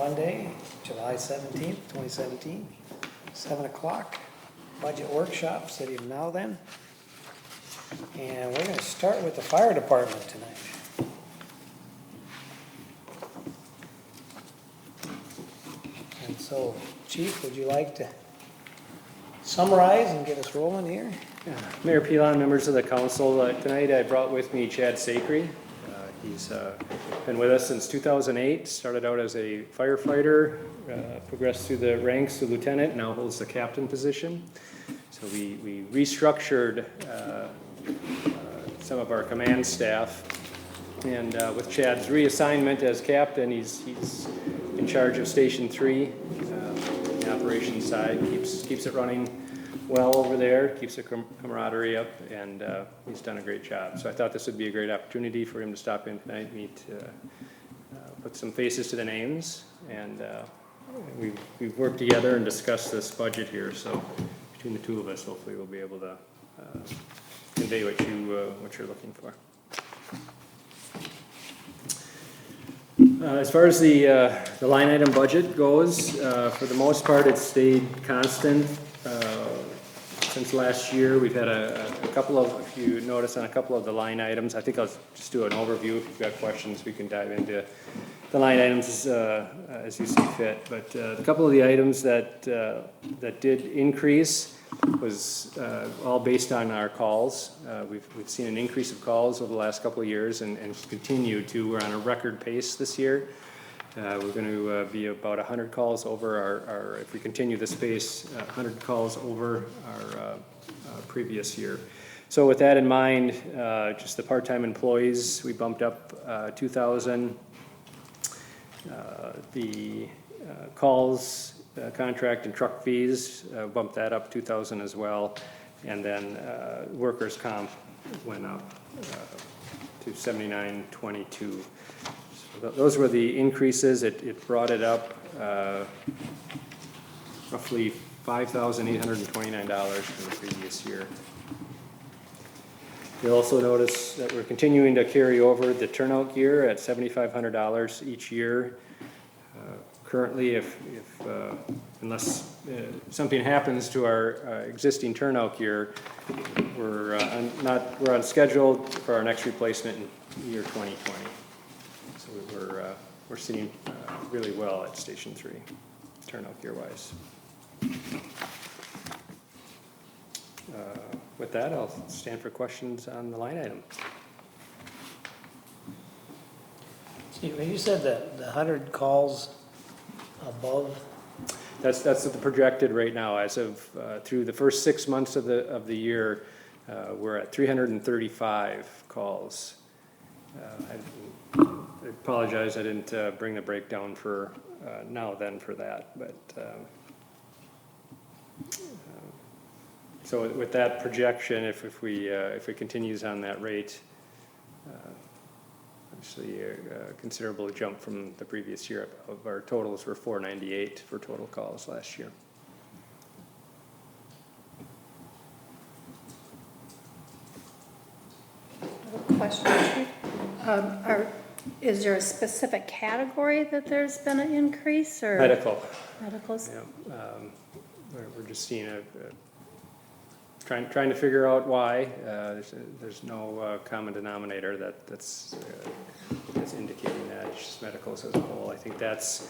Monday, July 17th, 2017, 7 o'clock, budget workshop, City of Nowthen. And we're going to start with the fire department tonight. And so, Chief, would you like to summarize and get us rolling here? Mayor Pilon, members of the council, tonight I brought with me Chad Sacre. He's been with us since 2008, started out as a firefighter, progressed through the ranks to lieutenant, now holds the captain position. So we restructured some of our command staff, and with Chad's reassignment as captain, he's in charge of Station 3, the operations side, keeps it running well over there, keeps the camaraderie up, and he's done a great job. So I thought this would be a great opportunity for him to stop in tonight, put some faces to the names, and we've worked together and discussed this budget here. So between the two of us, hopefully we'll be able to convey what you're looking for. As far as the line item budget goes, for the most part, it's stayed constant. Since last year, we've had a couple of, if you notice on a couple of the line items, I think I'll just do an overview. If you've got questions, we can dive into the line items as you see fit. But a couple of the items that did increase was all based on our calls. We've seen an increase of calls over the last couple of years and continue to. We're on a record pace this year. We're going to be about 100 calls over our if we continue this pace, 100 calls over our previous year. So with that in mind, just the part-time employees, we bumped up 2,000. The calls, contract and truck fees, bumped that up 2,000 as well. And then workers' comp went up to 7922. Those were the increases. It brought it up roughly $5,829 from the previous year. You'll also notice that we're continuing to carry over the turnout gear at $7,500 each year. Currently, unless something happens to our existing turnout gear, we're on schedule for our next replacement in year 2020. So we're sitting really well at Station 3, turnout gear wise. With that, I'll stand for questions on the line item. Steve, when you said that the 100 calls above, That's the projected right now. As of through the first 6 months of the year, we're at 335 calls. I apologize, I didn't bring the breakdown for Nowthen for that, but so with that projection, if it continues on that rate, obviously a considerable jump from the previous year. Of our totals were 498 for total calls last year. Question, Chief. Is there a specific category that there's been an increase, or Medical. medicals? Yeah, we're just seeing trying to figure out why. There's no common denominator that's indicating that. It's just medicals as a whole. I think that's,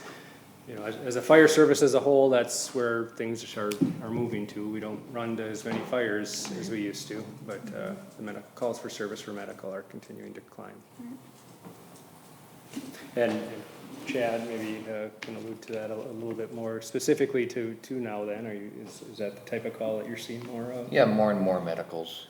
as a fire service as a whole, that's where things are moving to. We don't run to as many fires as we used to, but the medical calls for service for medical are continuing to climb. And Chad, maybe can allude to that a little bit more specifically to Nowthen. Is that the type of call that you're seeing more of? Yeah, more and more medicals,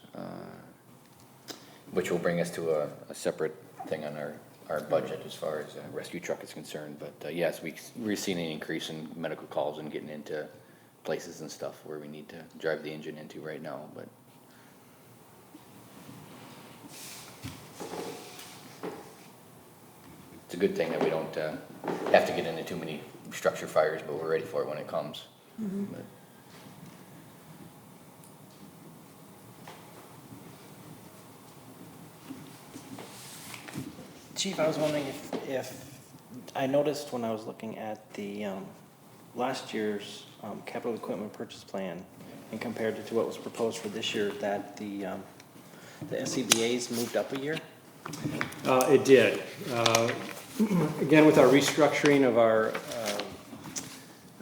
which will bring us to a separate thing on our budget as far as a rescue truck is concerned. But yes, we're seeing an increase in medical calls and getting into places and stuff where we need to drive the engine into right now. But it's a good thing that we don't have to get into too many structure fires, but we're ready for it when it comes. Mm-hmm. Chief, I was wondering if I noticed when I was looking at the last year's capital equipment purchase plan and compared it to what was proposed for this year, that the SCBA's moved up a year. It did. Again, with our restructuring of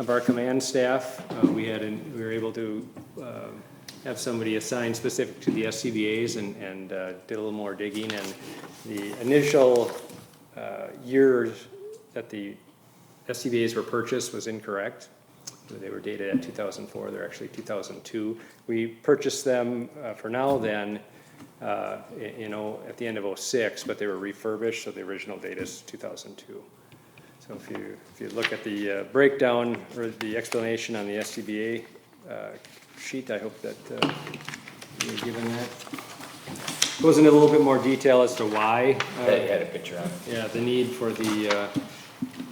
our command staff, we were able to have somebody assigned specific to the SCBA's and did a little more digging. And the initial years that the SCBA's were purchased was incorrect. They were dated at 2004. They're actually 2002. We purchased them for Nowthen, at the end of '06, but they were refurbished, so the original date is 2002. So if you look at the breakdown or the explanation on the SCBA sheet, I hope that you're given that. Goes into a little bit more detail as to why. That you had a picture on. Yeah, the need for the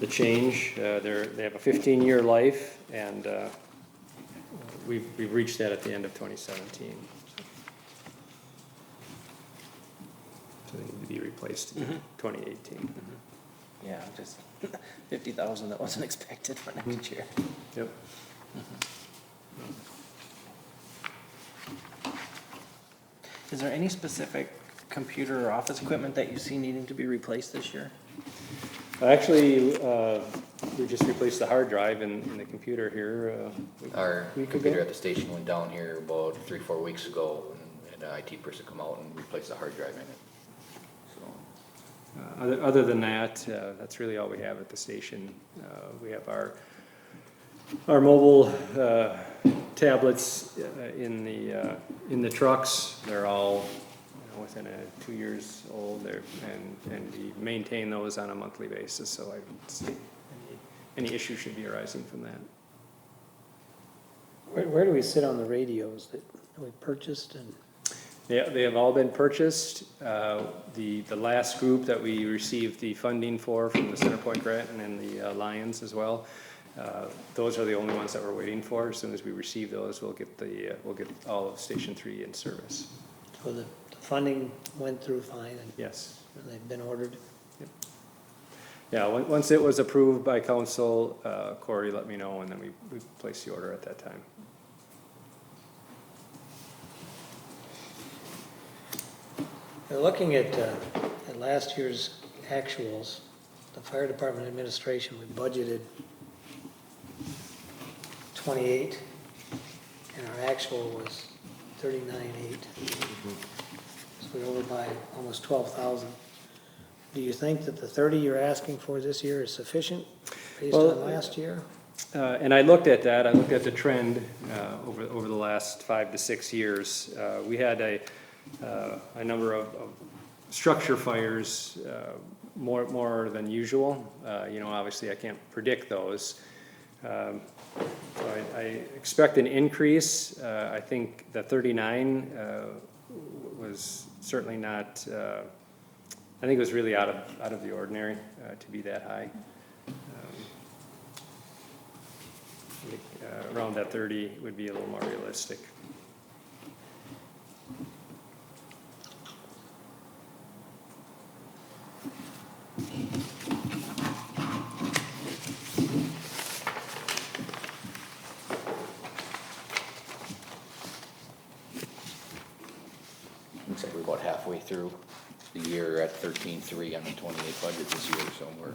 change. They have a 15-year life, and we've reached that at the end of 2017. So they need to be replaced in 2018. Yeah, just 50,000 that wasn't expected for next year. Yep. Is there any specific computer or office equipment that you see needing to be replaced this year? Actually, we just replaced the hard drive in the computer here. Our week computer ago. at the station went down here about 3-4 weeks ago, and had an IT person come out and replace the hard drive in it. So, Other than that, that's really all we have at the station. We have our mobile tablets in the trucks. They're all within 2 years old. And we maintain those on a monthly basis. So I don't see any issue should be arising from that. Where do we sit on the radios that we purchased and? Yeah, they have all been purchased. The last group that we received the funding for from the Centerpoint grant and then the Lions as well. Those are the only ones that we're waiting for. As soon as we receive those, we'll get all of Station 3 in service. So the funding went through fine and Yes. they've been ordered? Yep. Yeah, once it was approved by council, Corey let me know, and then we placed the order at that time. Looking at last year's actuals, the fire department administration, we budgeted 28, and our actual was 39.8. So we're over by almost 12,000. Do you think that the 30 you're asking for this year is sufficient based on last year? And I looked at that. I looked at the trend over the last 5 to 6 years. We had a number of structure fires, more than usual. Obviously I can't predict those. So I expect an increase. I think the 39 was certainly not. I think it was really out of the ordinary to be that high. I think, around that 30 would be a little more realistic. looks like we're about halfway through the year at 13.3 on the 28 budget this year, so we're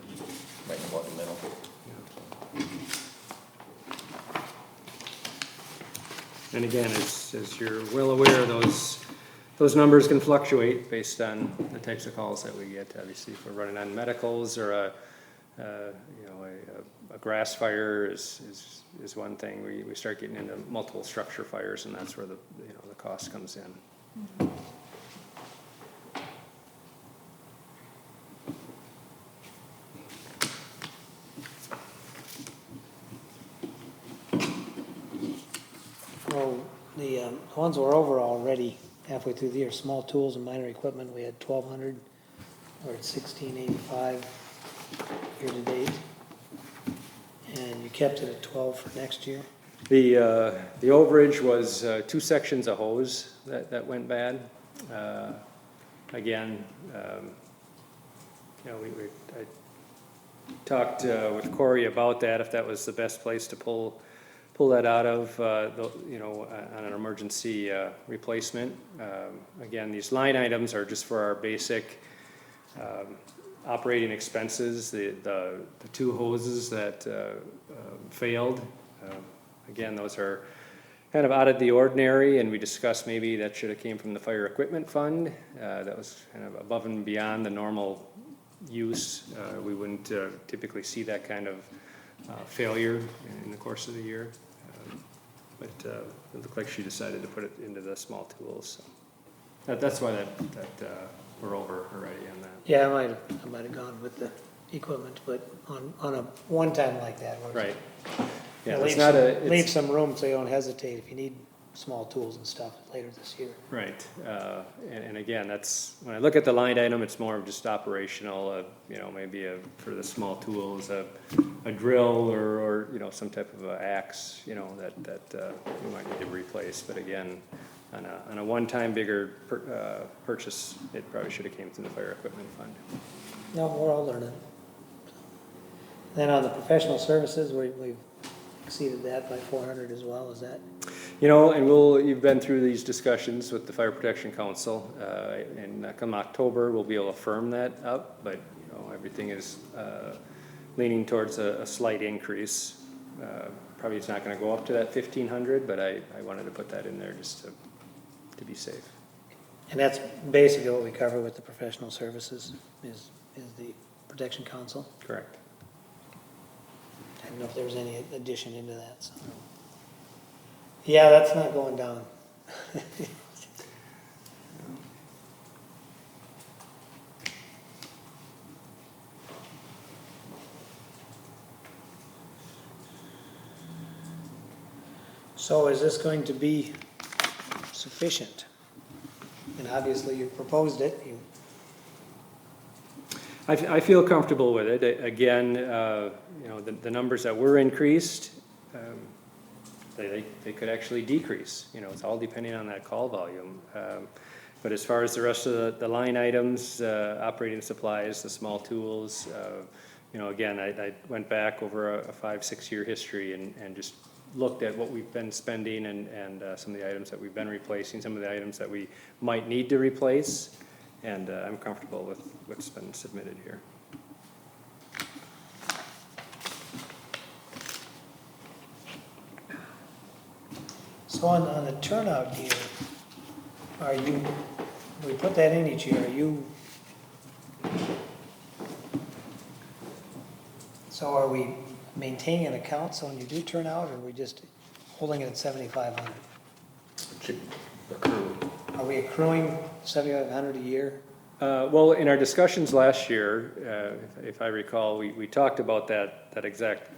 right about the middle. And again, as you're well aware, those numbers can fluctuate based on the types of calls that we get. Obviously, if we're running on medicals or a grass fire is one thing. We start getting into multiple structure fires, and that's where the cost comes in. Well, the ones we're over already halfway through the year, small tools and minor equipment, we had 1,200. We're at 1,685 year to date. And you kept it at 12 for next year? The overage was 2 sections of hose that went bad. Again, I talked with Corey about that, if that was the best place to pull that out of, on an emergency replacement. Again, these line items are just for our basic operating expenses, the two hoses that failed. Again, those are kind of out of the ordinary, and we discussed maybe that should have came from the fire equipment fund. That was kind of above and beyond the normal use. We wouldn't typically see that kind of failure in the course of the year. But it looked like she decided to put it into the small tools. So that's why that we're over already on that. Yeah, I might have gone with the equipment, but on a one-time like that. where Right. Yeah, leave it's not some- a, Leave it's, some room so you don't hesitate if you need small tools and stuff later this year. right. And again, that's, when I look at the line item, it's more of just operational, maybe for the small tools, a drill or some type of a axe, that we might need to replace. But again, on a one-time bigger purchase, it probably should have came from the fire equipment fund. No, we're all learning. Then on the professional services, we've exceeded that by 400 as well, is that? And you've been through these discussions with the Fire Protection Council, and come October, we'll be able to firm that up, but, everything is leaning towards a slight increase. Probably it's not gonna go up to that 1,500, but I wanted to put that in there just to be safe. And that's basically what we cover with the professional services, is the Protection Council. Correct. I didn't know if there was any addition into that, so. Yeah, that's not going down. So is this going to be sufficient? And obviously you proposed it, I feel comfortable with it. Again, the numbers that were increased, they could actually decrease. It's all depending on that call volume. But as far as the rest of the line items, operating supplies, the small tools, again, I went back over a 5-6 year history and just looked at what we've been spending and some of the items that we've been replacing, some of the items that we might need to replace. And I'm comfortable with what's been submitted here. So on the turnout gear, we put that in each year, so are we maintaining an account, so when you do turn out, or are we just holding it at 7,500? Should accrue. Are we accruing 7,500 a year? Well, in our discussions last year, if I recall, we talked about that exact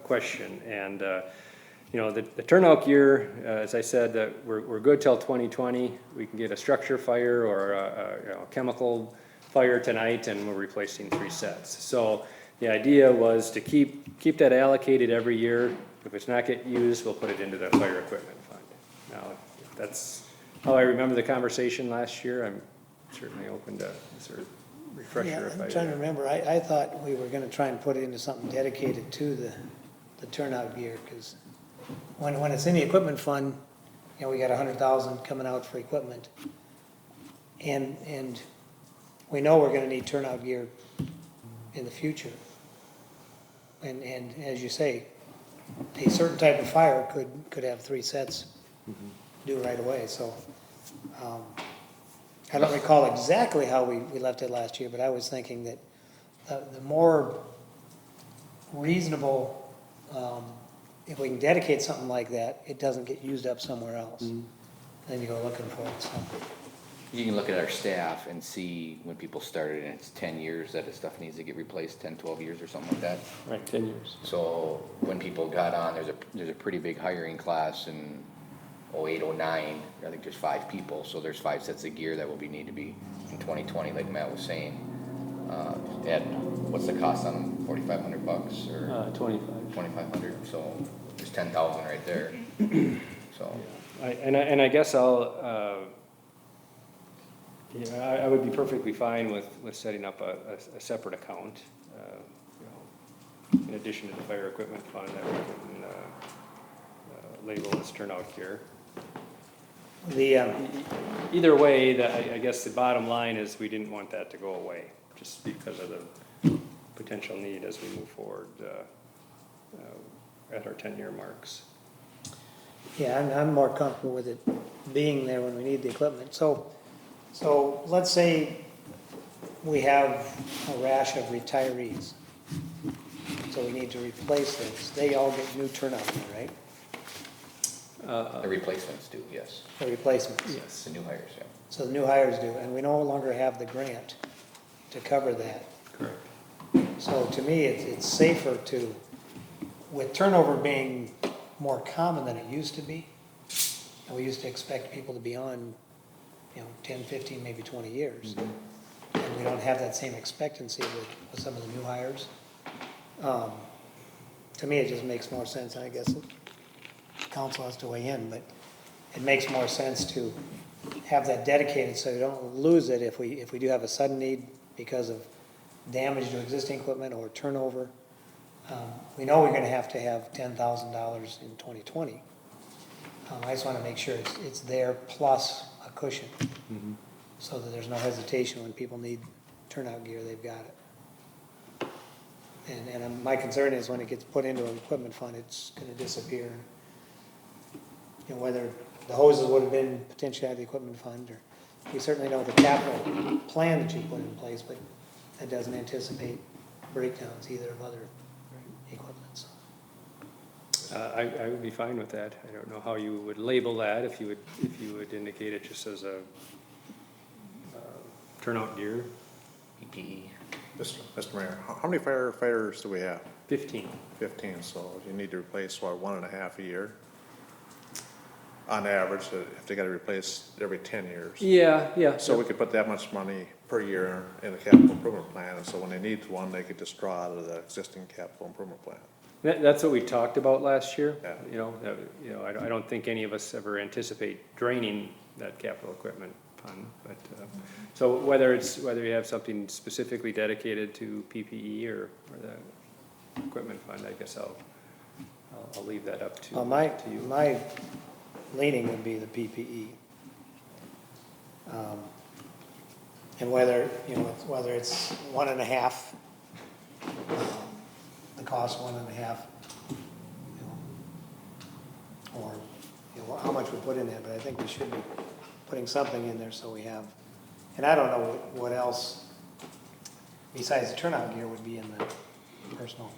question. And, the turnout gear, as I said, we're good till 2020. We can get a structure fire or a chemical fire tonight, and we're replacing 3 sets. So the idea was to keep that allocated every year. If it's not getting used, we'll put it into the fire equipment fund. Now, if that's how I remember the conversation last year. I'm certainly open to sort of refresher. Yeah, if I'm trying to remember, I thought we were gonna try and put it into something dedicated to the turnout gear, because when it's in the equipment fund, we got 100,000 coming out for equipment. And we know we're gonna need turnout gear in the future. And as you say, a certain type of fire could have 3 sets due right away, so. I don't recall exactly how we left it last year, but I was thinking that the more reasonable, if we can dedicate something like that, it doesn't get used up somewhere else. Then you go looking for it, so. You can look at our staff and see when people started and it's 10 years that the stuff needs to get replaced, 10, 12 years or something like that. Right, 10 years. So when people got on, there's a pretty big hiring class in 08, 09, I think there's 5 people, so there's 5 sets of gear that will need to be in 2020, like Matt was saying. What's the cost on them? $4,500 or 2,500? So there's 10,000 right there. So I guess I'll. I would be perfectly fine with setting up a separate account. in addition to the fire equipment fund that we can label as turnout gear. Either way, I guess the bottom line is we didn't want that to go away, just because of the potential need as we move forward at our 10-year marks. Yeah, I'm more comfortable with it being there when we need the equipment. So let's say we have a rash of retirees. So we need to replace those. They all get new turnout gear, right? The replacements do, yes. The replacements. Yes. The new hires, yeah. So the new hires do, and we no longer have the grant to cover that. Correct. So to me, it's safer to, with turnover being more common than it used to be, and we used to expect people to be on, 10, 15, maybe 20 years. And we don't have that same expectancy with some of the new hires. To me, it just makes more sense, and I guess the council has to weigh in, but it makes more sense to have that dedicated so you don't lose it if we do have a sudden need because of damage to existing equipment or turnover. We know we're gonna have $10,000 in 2020. I just wanna make sure it's there plus a cushion, so that there's no hesitation when people need turnout gear, they've got it. And my concern is when it gets put into an equipment fund, it's gonna disappear. Whether the hoses would have been potentially out of the equipment fund, or we certainly know the capital plan that you put in place, but that doesn't anticipate breakdowns either of other equipment. I would be fine with that. I don't know how you would label that, if you would indicate it just as a turnout gear. PPE. Mr. Mayor, how many firefighters do we have? 15. 15, so you need to replace, 1.5 a year? On average, if they gotta replace every 10 years. Yeah. So we could put that much money per year in the capital improvement plan, and so when they need one, they could just draw out of the existing capital improvement plan. That's what we talked about last year. Yeah. I don't think any of us ever anticipate draining that capital equipment fund, but, so whether you have something specifically dedicated to PPE or the equipment fund, I guess I'll leave that up to you. My leaning would be the PPE. And whether it's 1.5, the cost 1.5, or how much we put in there, but I think we should be putting something in there so we have, and I don't know what else besides the turnout gear would be in the personal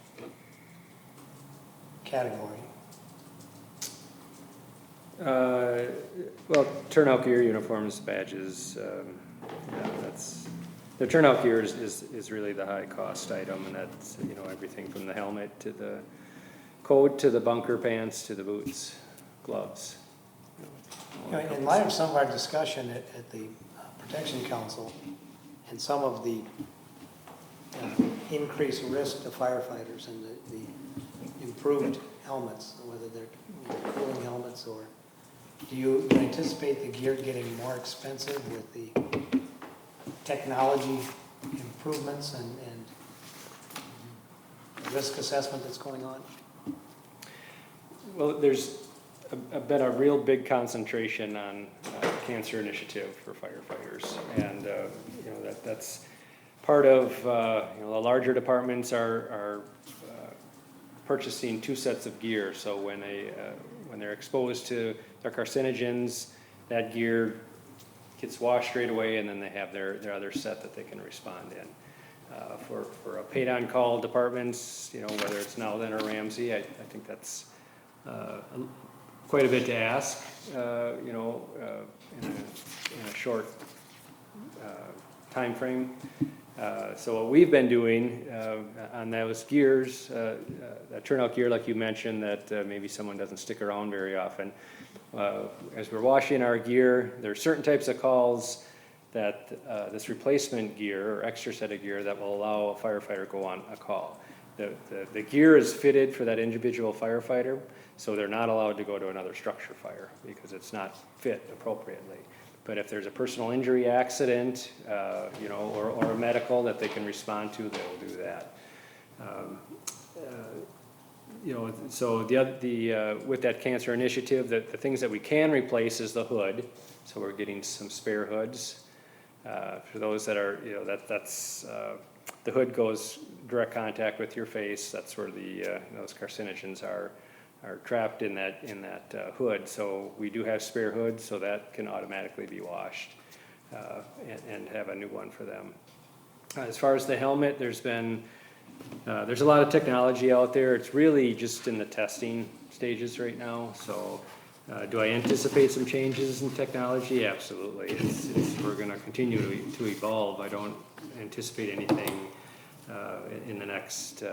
category. Well, turnout gear, uniforms, badges, the turnout gear is really the high cost item, and that's, everything from the helmet to the coat to the bunker pants to the boots, gloves. In light of some of our discussion at the Protection Council and some of the increased risk to firefighters and the improved helmets, whether they're cooling helmets or, do you anticipate the gear getting more expensive with the technology improvements and risk assessment that's going on? Well, there's been a real big concentration on cancer initiative for firefighters, and that's part of the larger departments are purchasing 2 sets of gear. So when they're exposed to their carcinogens, that gear gets washed right away, and then they have their other set that they can respond in. For a paid-on-call departments, whether it's Nowthen or Ramsey, I think that's quite a bit to ask, in a short time frame. So what we've been doing on those gears, that turnout gear, like you mentioned, that maybe someone doesn't stick around very often. As we're washing our gear, there are certain types of calls that this replacement gear or extra set of gear that will allow a firefighter to go on a call. The gear is fitted for that individual firefighter, so they're not allowed to go to another structure fire because it's not fit appropriately. But if there's a personal injury accident, or a medical that they can respond to, they'll do that. You know, so with that cancer initiative, the things that we can replace is the hood. So we're getting some spare hoods. For those that are, you know, that's, the hood goes direct contact with your face. That's where those carcinogens are trapped in that hood. So we do have spare hoods, so that can automatically be washed, and have a new one for them. As far as the helmet, there's a lot of technology out there. It's really just in the testing stages right now. So, do I anticipate some changes in technology? Absolutely. We're going to continue to evolve. I don't anticipate anything in the next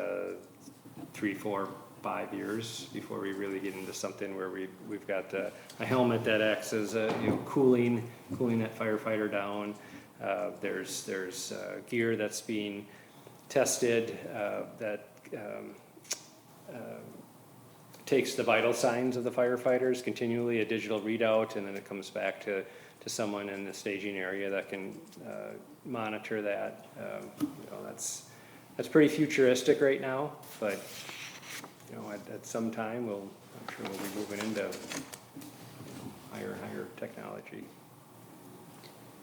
3, 4, 5 years before we really get into something where we've got a helmet that acts as cooling that firefighter down. There's gear that's being tested that takes the vital signs of the firefighters continually, a digital readout, and then it comes back to someone in the staging area that can monitor that. That's pretty futuristic right now, but at some time I'm sure we'll be moving into higher and higher technology.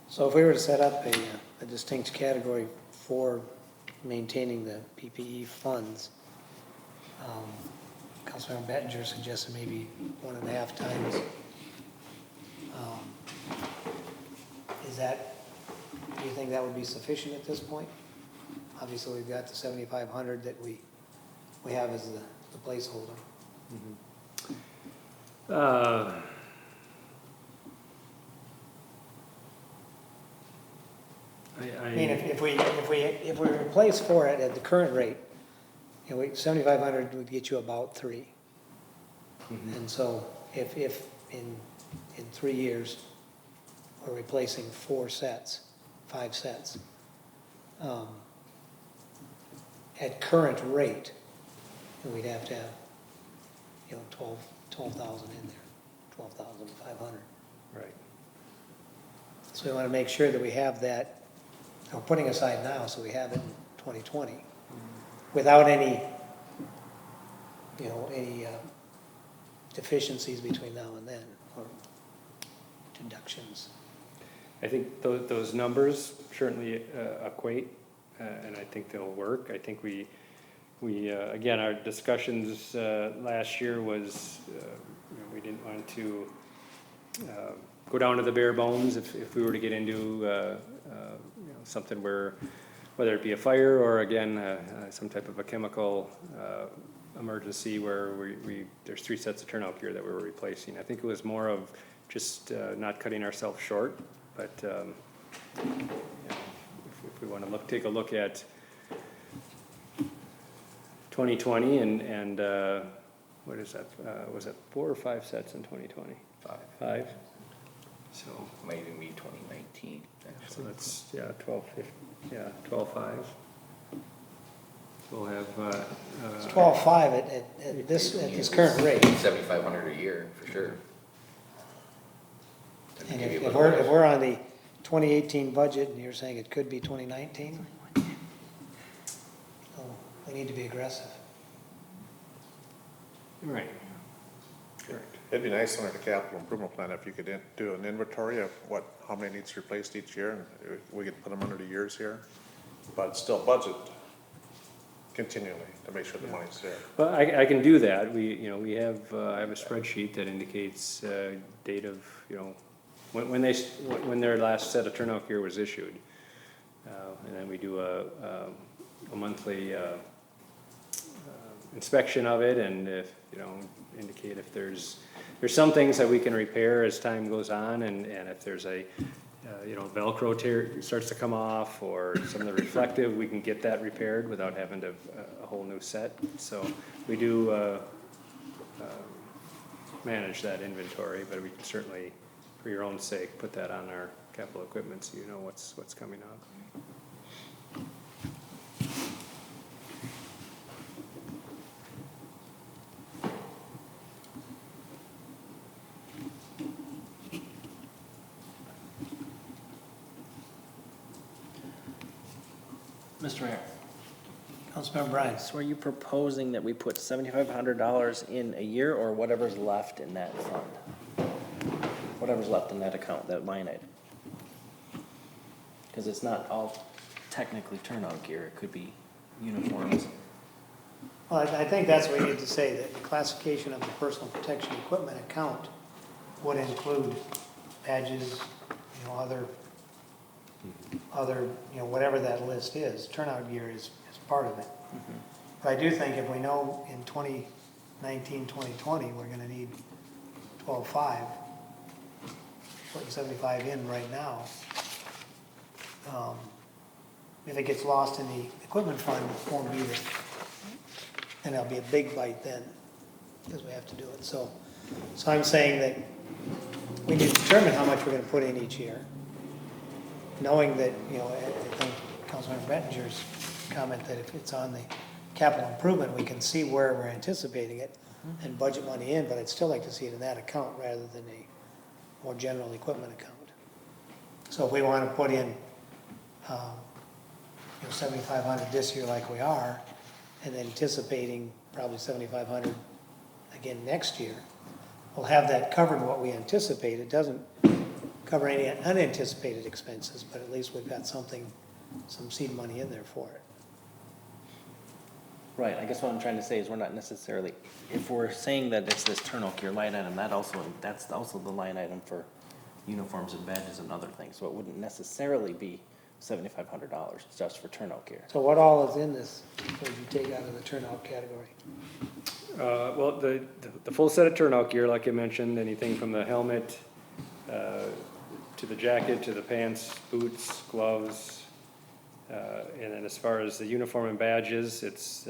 So if we were to set up a distinct category for maintaining the PPE funds, Councilmember Bettinger suggested maybe 1.5 times. Do you think that would be sufficient at this point? Obviously, we've got the 7,500 that we have as the placeholder. I mean, if we replace for it at the current rate, 7,500 would get you about 3. And so if in 3 years we're replacing 5 sets, at current rate, we'd have to have 12,000 in there, 12,500. Right. So we want to make sure that we have that. We're putting aside now, so we have it in 2020, without any deficiencies between now and then, or deductions. I think those numbers certainly equate, and I think they'll work. I think we again, our discussions last year was we didn't want to go down to the bare bones if we were to get into something whether it be a fire or again some type of a chemical emergency where there's 3 sets of turnout gear that we're replacing. I think it was more of just not cutting ourselves short, but if we want to take a look at 2020 and what is that? Was it 4 or 5 sets in 2020? 5. So Might even be 2019. so that's 12.5. We'll have It's 12.5 at this current rate. 7,500 a year for sure. And if we're on the 2018 budget and you're saying it could be 2019, we need to be aggressive. right. Correct. It'd be nice under the capital improvement plan if you could do an inventory of how many needs replaced each year, and we could put them under the years here, but still budget continually to make sure the money's there. Well, I can do that. We have I have a spreadsheet that indicates date of when their last set of turnout gear was issued, and then we do a monthly inspection of it, and if indicate if there's some things that we can repair as time goes on, and if there's a Velcro tear starts to come off or some of the reflective, we can get that repaired without having to a whole new set. So we do manage that inventory, but we can certainly, for your own sake, put that on our capital equipment so you know what's coming up. Mr. Mayor, Councilmember Bryan. So are you proposing that we put $7,500 in a year or whatever's left in that fund? Whatever's left in that account, that line item? Because it's not all technically turnout gear, it could be uniforms. Well, I think that's what we need to say, that the classification of the personal protection equipment account would include badges, other, whatever that list is. Turnout gear is part of it. But I do think if we know in 2019, 2020, we're gonna need 12.5, putting 75 in right now. If it gets lost in the equipment fund, it won't be there. And there'll be a big bite then, because we have to do it. So I'm saying that we need to determine how much we're gonna put in each year, knowing that, I think Councilmember Bettinger's comment that if it's on the capital improvement, we can see where we're anticipating it and budget money in, but I'd still like to see it in that account rather than a more general equipment account. So if we wanna put in, 7,500 this year like we are, and then anticipating probably 7,500 again next year, we'll have that covered what we anticipate. It doesn't cover any unanticipated expenses, but at least we've got some seed money in there for it. Right, I guess what I'm trying to say is we're not necessarily, if we're saying that it's this turnout gear line item, that's also the line item for uniforms and badges and other things. So it wouldn't necessarily be $7,500 just for turnout gear. So what all is in this, would you take out of the turnout category? Well, the full set of turnout gear, like I mentioned, anything from the helmet, to the jacket, to the pants, boots, gloves, and then as far as the uniform and badges, it's,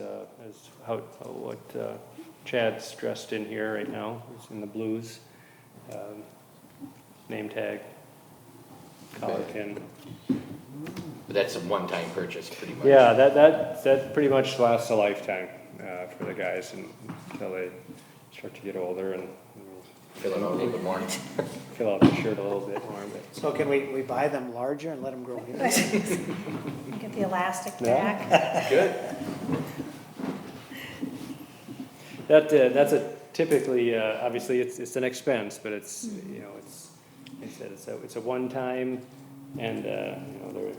what Chad's dressed in here right now, he's in the blues, name tag, collar pin. But that's a one-time purchase, pretty much. Yeah, that pretty much lasts a lifetime, for the guys until they start to get older and Fill it out a little bit more. fill out the shirt a little bit more, but. So can we buy them larger and let them grow bigger? Get the elastic Yeah. back. Good. That's a typically, obviously, it's an expense, but it's, it's a one-time, and, they're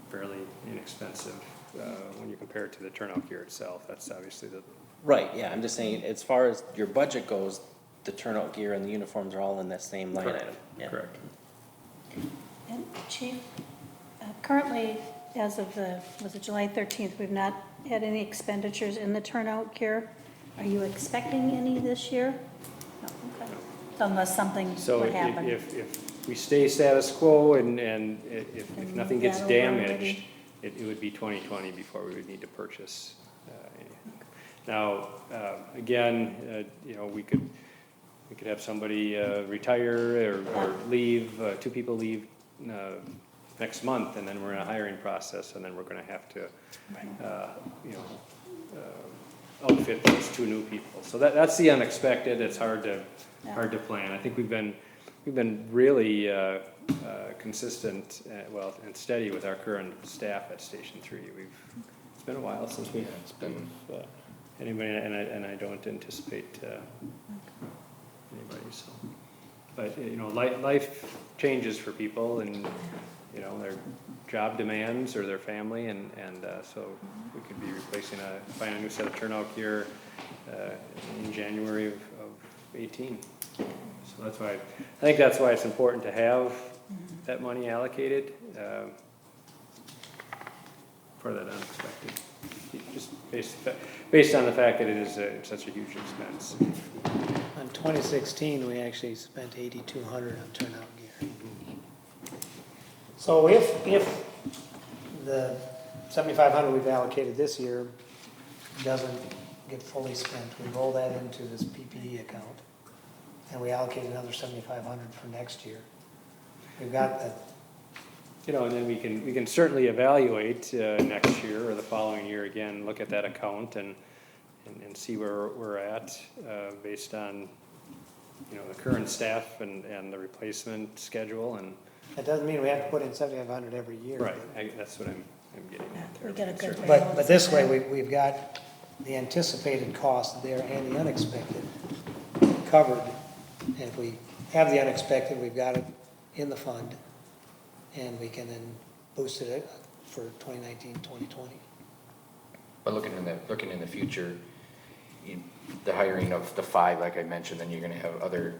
fairly inexpensive, when you compare it to the turnout gear itself. That's obviously the. Right, yeah, I'm just saying, as far as your budget goes, the turnout gear and the uniforms are all in that same line Correct. item. Yeah. Correct. And Chief, currently, as of was it July 13th, we've not had any expenditures in the turnout gear. Are you expecting any this year? No, okay. Unless something So would happen. if we stay status quo and if And nothing move gets that over damaged, already? it would be 2020 before we would need to purchase anything. Now, again, we could have somebody retire or leave, two people leave next month, and then we're in a hiring process, and then we're gonna have to, outfit those two new people. So that's the unexpected. It's hard to plan. I think we've been really consistent, and steady with our current staff at Station 3. It's been a while since we've anybody, and I don't anticipate anybody. So, but life changes for people, and their job demands or their family, and so we could be buying a new set of turnout gear in January of 18. So that's why I think that's why it's important to have that money allocated for that unexpected. Just based on the fact that it is such a huge expense. In 2016, we actually spent 8,200 on turnout gear. So if the 7,500 we've allocated this year doesn't get fully spent, we roll that into this PPE account, and we allocate another 7,500 for next year. We've got the. And then we can certainly evaluate next year or the following year again, look at that account and see where we're at based on the current staff and the replacement schedule. And That doesn't mean we have to put in 7,500 every year. right, that's what I'm I'm getting at We there. got a good. But this way, we've got the anticipated cost there and the unexpected covered. And if we have the unexpected, we've got it in the fund, and we can then boost it for 2019, 2020. But looking in the future, the hiring of the 5, like I mentioned, then you're gonna have other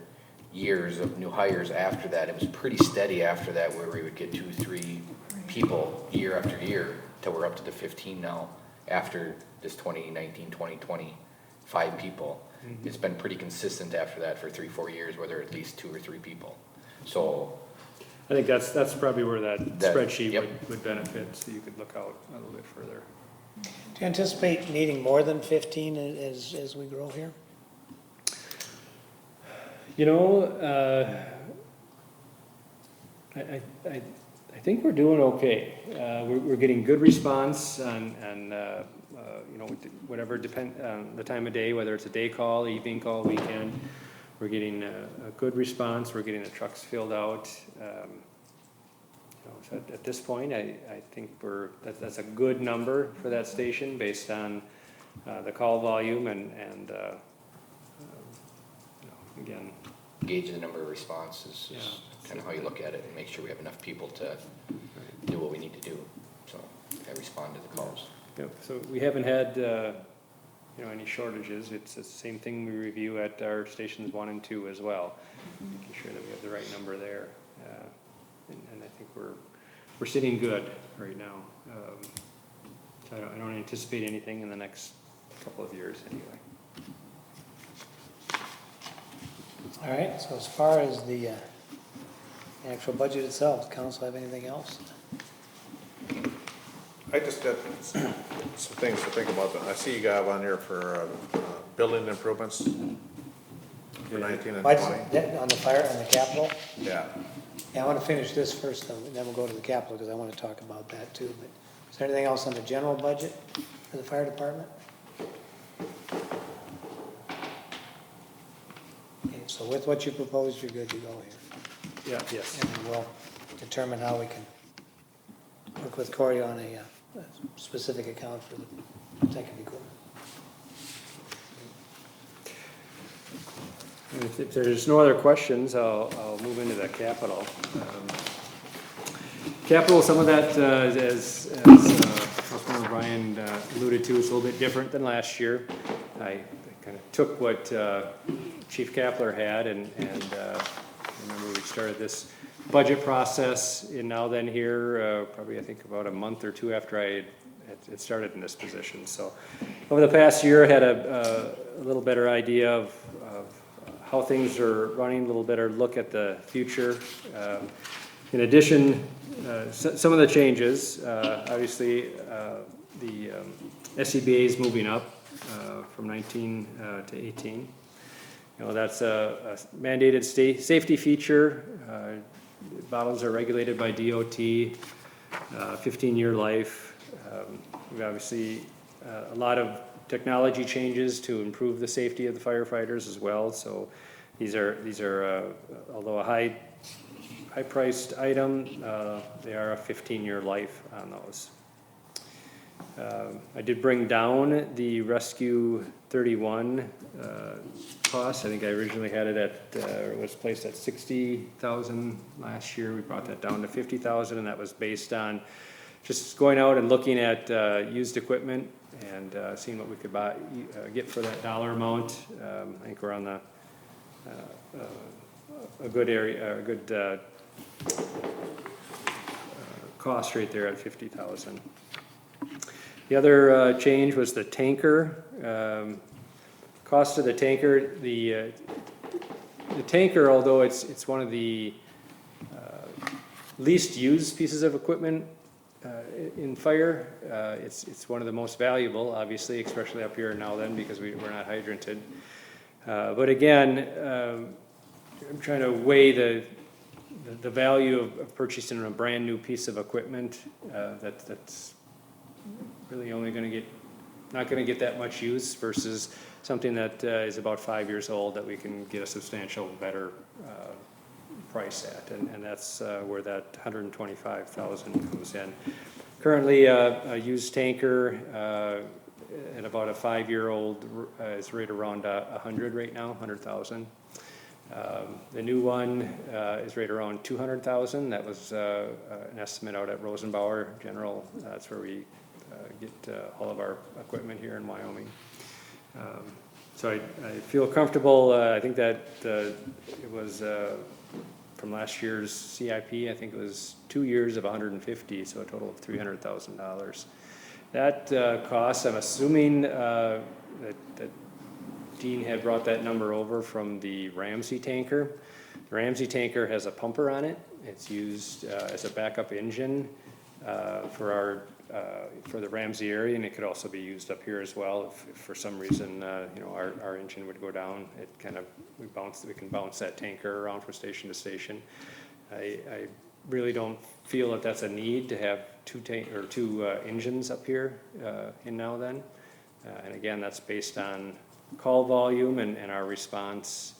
years of new hires after that. It was pretty steady after that, where we would get 2, 3 people year after year, till we're up to the 15 now, after this 2019, 2020, 5 people. It's been pretty consistent after that for 3, 4 years, where there are at least 2 or 3 people. So, I think that's probably where that That- spreadsheet yep. would benefit, so you could look out a little bit further. Do you anticipate needing more than 15 as we grow here? You know, I think we're doing okay. We're getting good response on, you know, whatever depend, the time of day, whether it's a day call, evening call, weekend. We're getting a good response. We're getting the trucks filled out. You know, so at this point, I think that's a good number for that station based on the call volume and you know, again, gauge the number of responses Yeah. is kind of how you look at it, and make sure we have enough people to do what we need to do. So, I respond to the calls. yep, so we haven't had, you know, any shortages. It's the same thing we review at our stations 1 and 2 as well, making sure that we have the right number there. And I think we're sitting good right now. So I don't anticipate anything in the next couple of years anyway. All right, so as far as the actual budget itself, does council have anything else? I just got some things to think about. I see you got on here for building improvements for 19 and Budget, 20. on the fire, on the capital? Yeah. Yeah, I want to finish this first, though, and then we'll go to the capital, because I want to talk about that too. But is there anything else on the general budget for the fire department? Okay, so with what you proposed, you're good to go here. Yeah, yes. And then we'll determine how we can work with Corey on a specific account for the second equipment. And if there's no other questions, I'll move into the capital. Capital, some of that, as Councilmember Brian alluded to, is a little bit different than last year. I kind of took what Chief Kapler had, and remember we started this budget process in Nowthen here, probably I think about a month or 2 after I had started in this position. So over the past year, I had a little better idea of how things are running, a little better look at the future. In addition, some of the changes, obviously the SCBA is moving up from 19 to 18. You know, that's a mandated safety feature. Bottles are regulated by DOT, 15-year life. We've obviously a lot of technology changes to improve the safety of the firefighters as well. So these are although a high-priced item, they are a 15-year life on those. I did bring down the Rescue 31 cost. I think I originally had it at, it was placed at 60,000 last year. We brought that down to 50,000, and that was based on just going out and looking at used equipment and seeing what we could buy, get for that dollar amount. I think we're on a good area, a good cost right there at 50,000. The other change was the tanker. Cost of the tanker. The tanker, although it's one of the least used pieces of equipment in fire, it's one of the most valuable, obviously, especially up here now then, because we're not hydranted. But again, I'm trying to weigh the value of purchasing a brand new piece of equipment that's really only not going to get that much use versus something that is about 5 years old that we can get a substantial better price at, and that's where that 125,000 comes in. Currently, a used tanker at about a 5-year-old is right around 100 right now, 100,000. The new one is right around 200,000. That was an estimate out at Rosenbauer General. That's where we get all of our equipment here in Wyoming. So I feel comfortable. I think that it was from last year's CIP, I think it was 2 years of 150, so a total of $300,000. That cost, I'm assuming that Dean had brought that number over from the Ramsey tanker. The Ramsey tanker has a pumper on it. It's used as a backup engine for the Ramsey area, and it could also be used up here as well if for some reason our engine would go down. It kind of we can bounce that tanker around from station to station. I really don't feel that that's a need to have two engines up here in Nowthen. And again, that's based on call volume and our response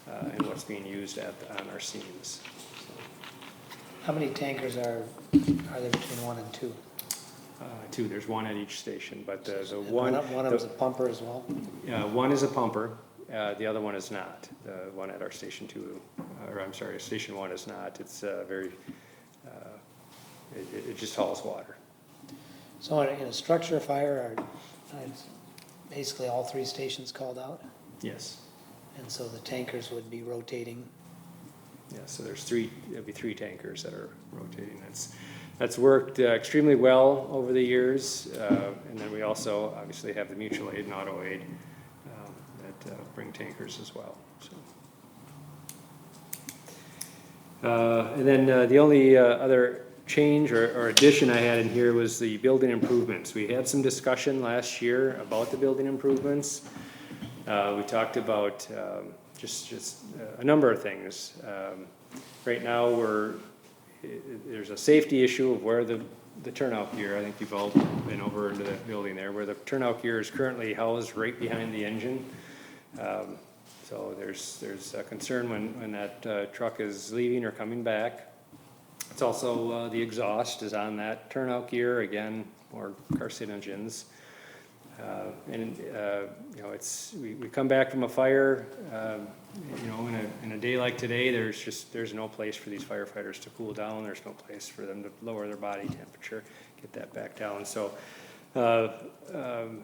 and what's being used on our scenes. How many tankers are there between 1 and 2? 2, there's one at each station, but the And one of them is a pumper as well? one is a pumper, the other one is not. The one at our station 2, or I'm sorry, station 1 is not. It's very, it just hauls water. So in a structure fire, are basically all 3 stations called out? Yes. And so the tankers would be rotating? Yeah, so there'll be 3 tankers that are rotating. That's worked extremely well over the years. And then we also obviously have the mutual aid and auto aid that bring tankers as well. So. And then the only other change or addition I had in here was the building improvements. We had some discussion last year about the building improvements. We talked about just a number of things. Right now there's a safety issue of where the turnout gear, I think you've all been over into the building there, where the turnout gear is currently housed right behind the engine. So there's a concern when that truck is leaving or coming back. It's also the exhaust is on that turnout gear, again, more carcinogens. We come back from a fire, in a day like today, there's no place for these firefighters to cool down. There's no place for them to lower their body temperature, get that back down. So, and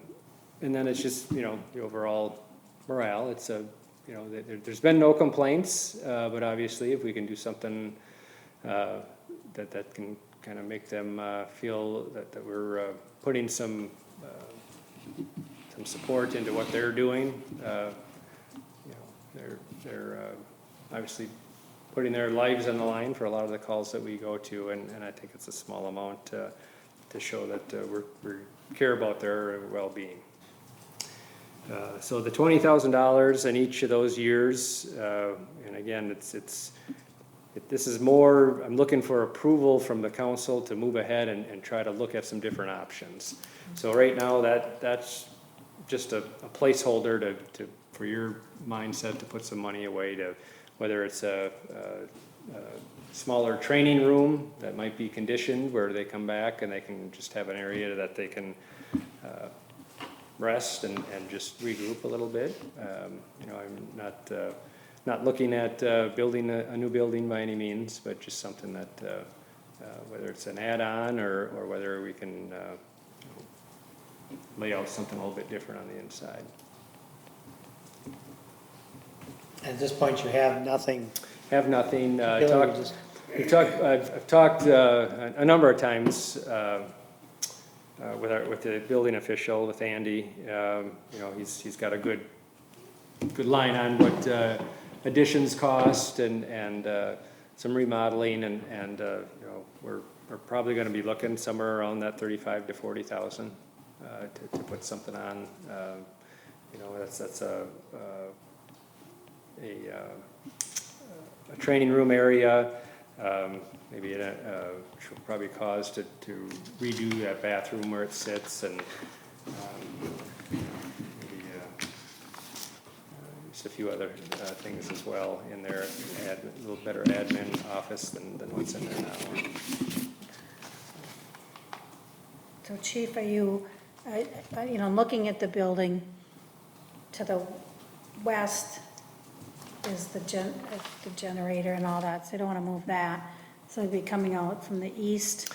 then it's just, the overall morale. It's there's been no complaints, but obviously if we can do something that can kind of make them feel that we're putting some support into what they're doing. They're obviously putting their lives on the line for a lot of the calls that we go to, and I think it's a small amount to show that we care about their well-being. So the $20,000 in each of those years, and again, this is more, I'm looking for approval from the council to move ahead and try to look at some different options. So right now, that's just a placeholder for your mindset to put some money away to, whether it's a smaller training room that might be conditioned where they come back and they can just have an area that they can rest and just regroup a little bit. I'm not looking at building a new building by any means, but just something that whether it's an add-on or whether we can lay out something a little bit different on the inside. At this point, you have nothing. Have nothing. Billy, I've talked a number of times with the building official, with Andy. He's got a good line on what additions cost and some remodeling and we're probably going to be looking somewhere around that $35,000 to $40,000 to put something on. That's a training room area. Maybe it should probably cause to redo that bathroom where it sits and maybe just a few other things as well in there. A little better admin office than what's in there now. So Chief, are you, looking at the building to the west is the generator and all that, so you don't want to move that. So it'd be coming out from the east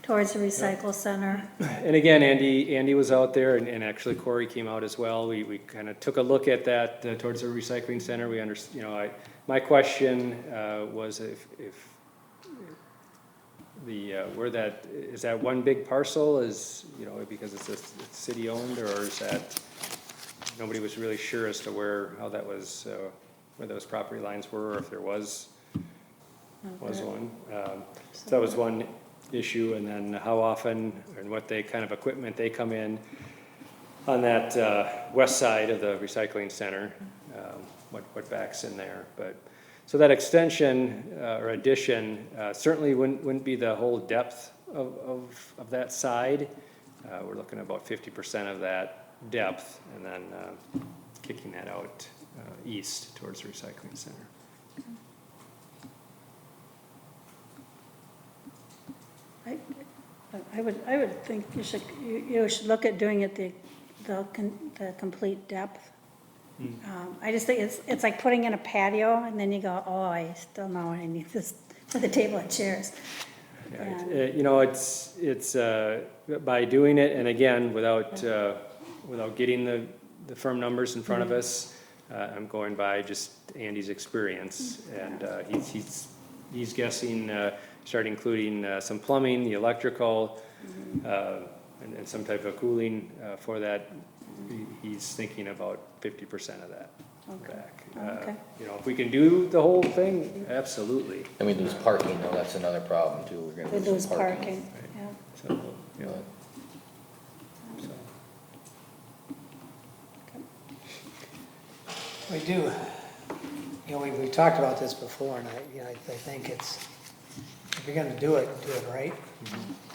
towards the recycle center. And again, Andy was out there, and actually Corey came out as well. We kind of took a look at that towards the recycling center. We my question was if where that, is that one big parcel is, because it's city owned, or is that, nobody was really sure as to how that was, where those property lines were, or if there was one. So that was one issue, and then how often and what kind of equipment they come in on that west side of the recycling center, what backs in there. But so that extension or addition certainly wouldn't be the whole depth of that side. We're looking at about 50% of that depth, and then kicking that out east towards the recycling center. I would think you should look at doing it the complete depth. I just think it's like putting in a patio, and then you go, oh, I still know I need this for the table and chairs. Right. It's by doing it, and again, without getting the firm numbers in front of us, I'm going by just Andy's experience, and he's guessing, start including some plumbing, the electrical, and some type of cooling for that. He's thinking about 50% of that back. Okay. If we can do the whole thing, absolutely. And we lose parking, though, that's another problem, too. We're We gonna lose some parking, yeah. So, so. We do, we talked about this before, and I think if you're gonna do it right.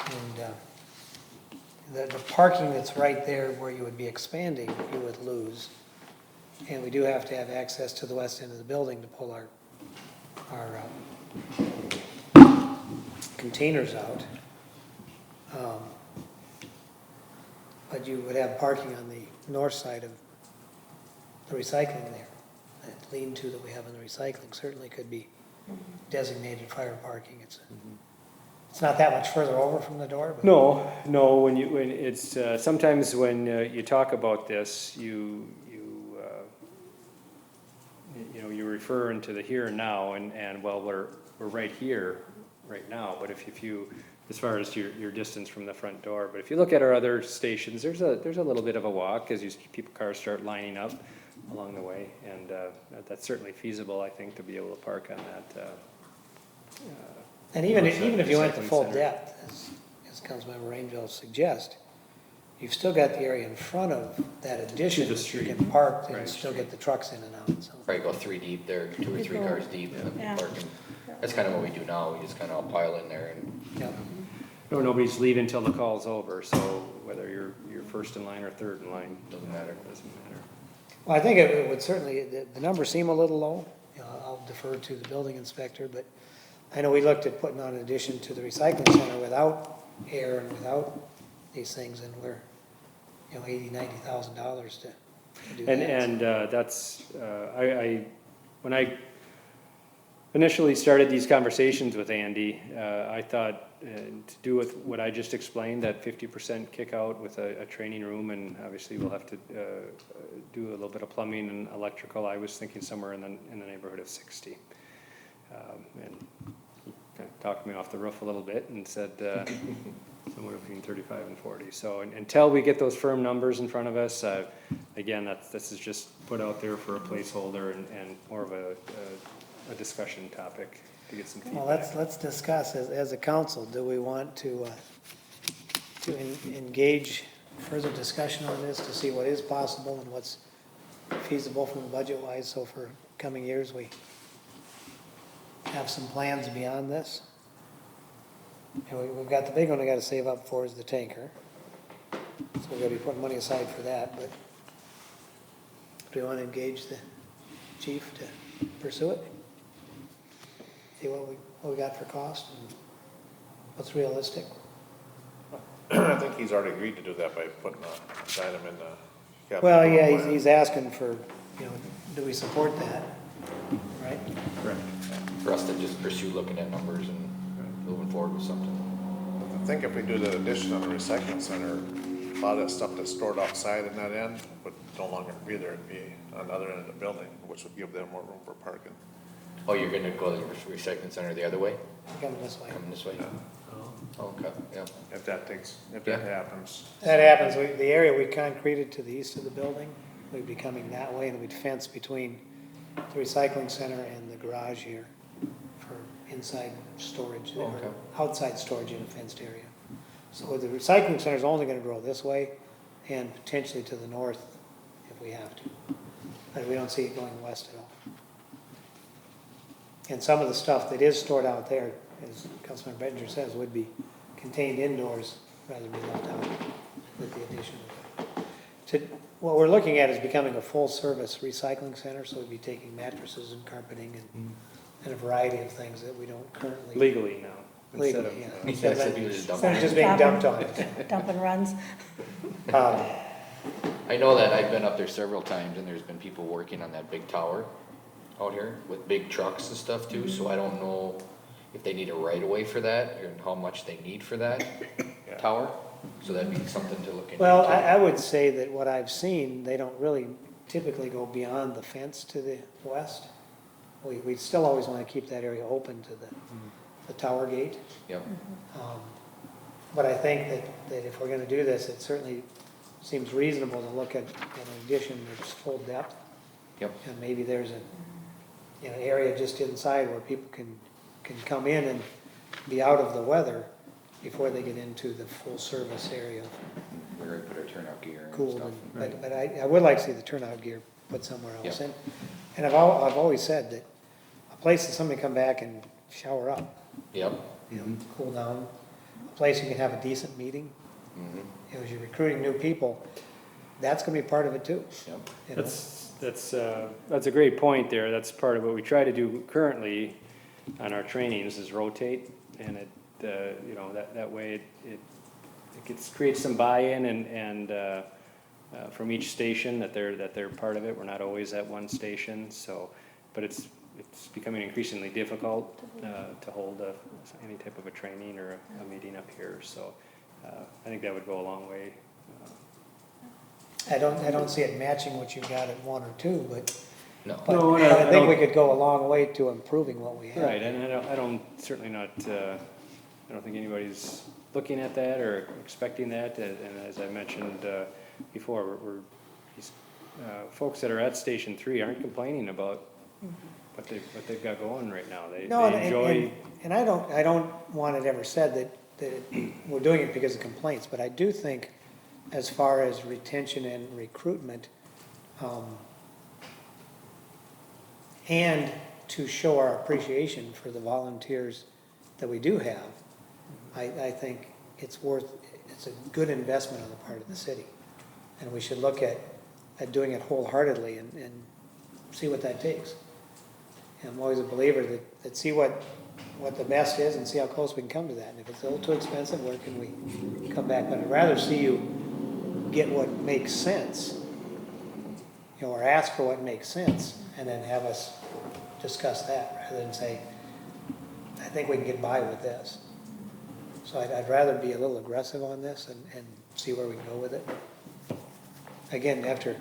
And the parking that's right there where you would be expanding, you would lose. And we do have to have access to the west end of the building to pull our containers out. But you would have parking on the north side of the recycling there. That lean-to that we have in the recycling certainly could be designated fire parking. It's not that much further over from the door, but. No, when it's, sometimes when you talk about this, you're referring to the here and now, and well, we're right here, right now, but if you, as far as your distance from the front door, but if you look at our other stations, there's a little bit of a walk as cars start lining up along the way, and that's certainly feasible, I think, to be able to park on that. And even if you went to recycling full center. depth, as Councilmember Rainville suggests, you've still got the area in front of that addition To the that you street. can park and Right. still get the trucks in and out, so. Probably go 3 deep there, 2 or 3 cars deep, and Yeah. then parking. That's kind of what we do now, we just kind of all pile in there, and Yeah. No, nobody's leaving till the call's over, so whether you're first in line or third in line, doesn't matter. doesn't matter. Well, I think it would certainly, the numbers seem a little low. I'll defer to the building inspector, but I know we looked at putting on an addition to the recycling center without air and without these things, and we're, $80,000-$90,000 to do that. And that's, when I initially started these conversations with Andy, I thought to do with what I just explained, that 50% kick out with a training room, and obviously we'll have to do a little bit of plumbing and electrical. I was thinking somewhere in the neighborhood of 60. And he kind of talked me off the roof a little bit and said somewhere between 35 and 40. So until we get those firm numbers in front of us, again, this is just put out there for a placeholder and more of a discussion topic to get some feedback. Well, let's discuss, as a council, do we want to engage further discussion on this to see what is possible and what's feasible from budget-wise, so for coming years, we have some plans beyond this? And we've got the big one we gotta save up for is the tanker. So we're gonna be putting money aside for that, but do we wanna engage the chief to pursue it? See what we got for cost and what's realistic? I think he's already agreed to do that by putting a item in the capital. Well, yeah, improvement plan. he's asking for, you know, do we support that, right? Correct. For us to just pursue looking at numbers and moving forward with something. I think if we do the addition on the recycling center, a lot of that stuff that's stored outside in that end would no longer be there, it'd be on the other end of the building, which would give them more room for parking. Oh, you're gonna go to the recycling center the other way, Coming this way. coming this way? Yeah. Oh, okay, yeah. If that Yeah. happens. That happens, the area we concreted to the east of the building, we'd be coming that way, and we'd fence between the recycling center and the garage here for inside storage, or Okay. outside storage in a fenced area. So the recycling center's only gonna grow this way, and potentially to the north if we have to. But we don't see it going west at all. And some of the stuff that is stored out there, as Councilmember Bettinger says, would be contained indoors rather than be left out with the addition. What we're looking at is becoming a full-service recycling center, so we'd be taking mattresses and carpeting and a variety of things that we don't currently. Legally now. instead Legally, of, yeah. Instead of just dumping Instead of just being dumped on us. Dump and runs. I know that I've been up there several times and there's been people working on that big tower out here with big trucks and stuff too, so I don't know if they need a right of way for that or how much they need for that Yeah. tower. So that'd be something to look into. Well, too. I would say that what I've seen, they don't really typically go beyond the fence to the west. We still always want to keep that area open to the tower gate. Yep, But I think that if we're gonna do this, it certainly seems reasonable to look at an addition that's full depth. yep, And maybe there's an area just inside where people can come in and be out of the weather before they get into the full service area, we already put our turnout gear and cooled. stuff. But I would like to see the turnout gear put somewhere else. Yep. And I've always said that a place that somebody come back and shower up, Yep, cool down, a place you can have a decent meeting. As you're recruiting new people, that's gonna be part of it too. yep, you know? that's a great point there. That's part of what we try to do currently on our trainings is rotate. And it, that way creates some buy-in and from each station that they're part of it. We're not always at one station, so, but it's becoming increasingly difficult to hold any type of a training or a meeting up here. So I think that would go a long way. I don't see it matching what you got at one or two, but no, No, and I I think we don't- could go a long way to improving what we have. Right, and I don't, certainly not, I don't think anybody's looking at that or expecting that, and as I mentioned before, these folks that are at Station 3 aren't complaining about what they've got going right now. No, They enjoy, and I don't want it ever said that we're doing it because of complaints, but I do think as far as retention and recruitment, and to show our appreciation for the volunteers that we do have, I think it's a good investment on the part of the city. And we should look at doing it wholeheartedly and see what that takes. And I'm always a believer that see what the best is and see how close we can come to that. And if it's a little too expensive, where can we come back? But I'd rather see you get what makes sense, or ask for what makes sense, and then have us discuss that rather than say, I think we can get by with this. So I'd rather be a little aggressive on this and see where we can go with it. Again, after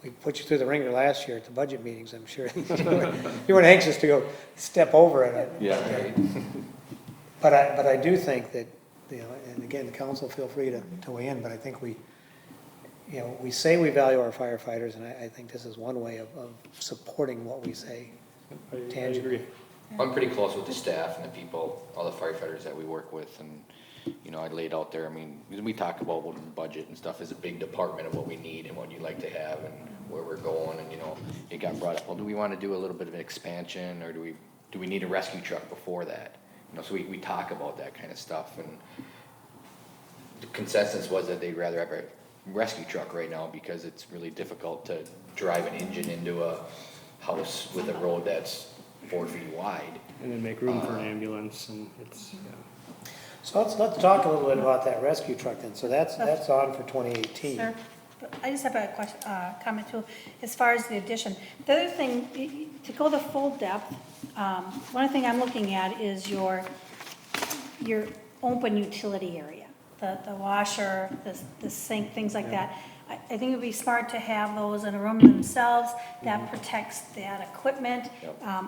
we put you through the ringer last year at the budget meetings, I'm sure you weren't anxious to go step over it. yeah, right. But I do think that, and again, the council, feel free to weigh in, but I think we say we value our firefighters, and I think this is one way of supporting what we say. I Tangibly. agree. I'm pretty close with the staff and the people, all the firefighters that we work with, and, I laid out there, we talk about what the budget and stuff is a big department of what we need and what you'd like to have and where we're going, and, it got brought up, well, do we wanna do a little bit of an expansion, or do we need a rescue truck before that? So we talk about that kind of stuff, and the consensus was that they'd rather have a rescue truck right now because it's really difficult to drive an engine into a house with a road that's 4 feet wide. And then make room for an ambulance, and it's, So let's talk a little bit about that rescue truck then. So that's on for 2018. Sir, I just have a question, comment too, as far as the addition. The other thing, to go the full depth, one thing I'm looking at is your open utility area, the washer, the sink, things like that. I think it'd be smart to have those in a room themselves. That protects that equipment,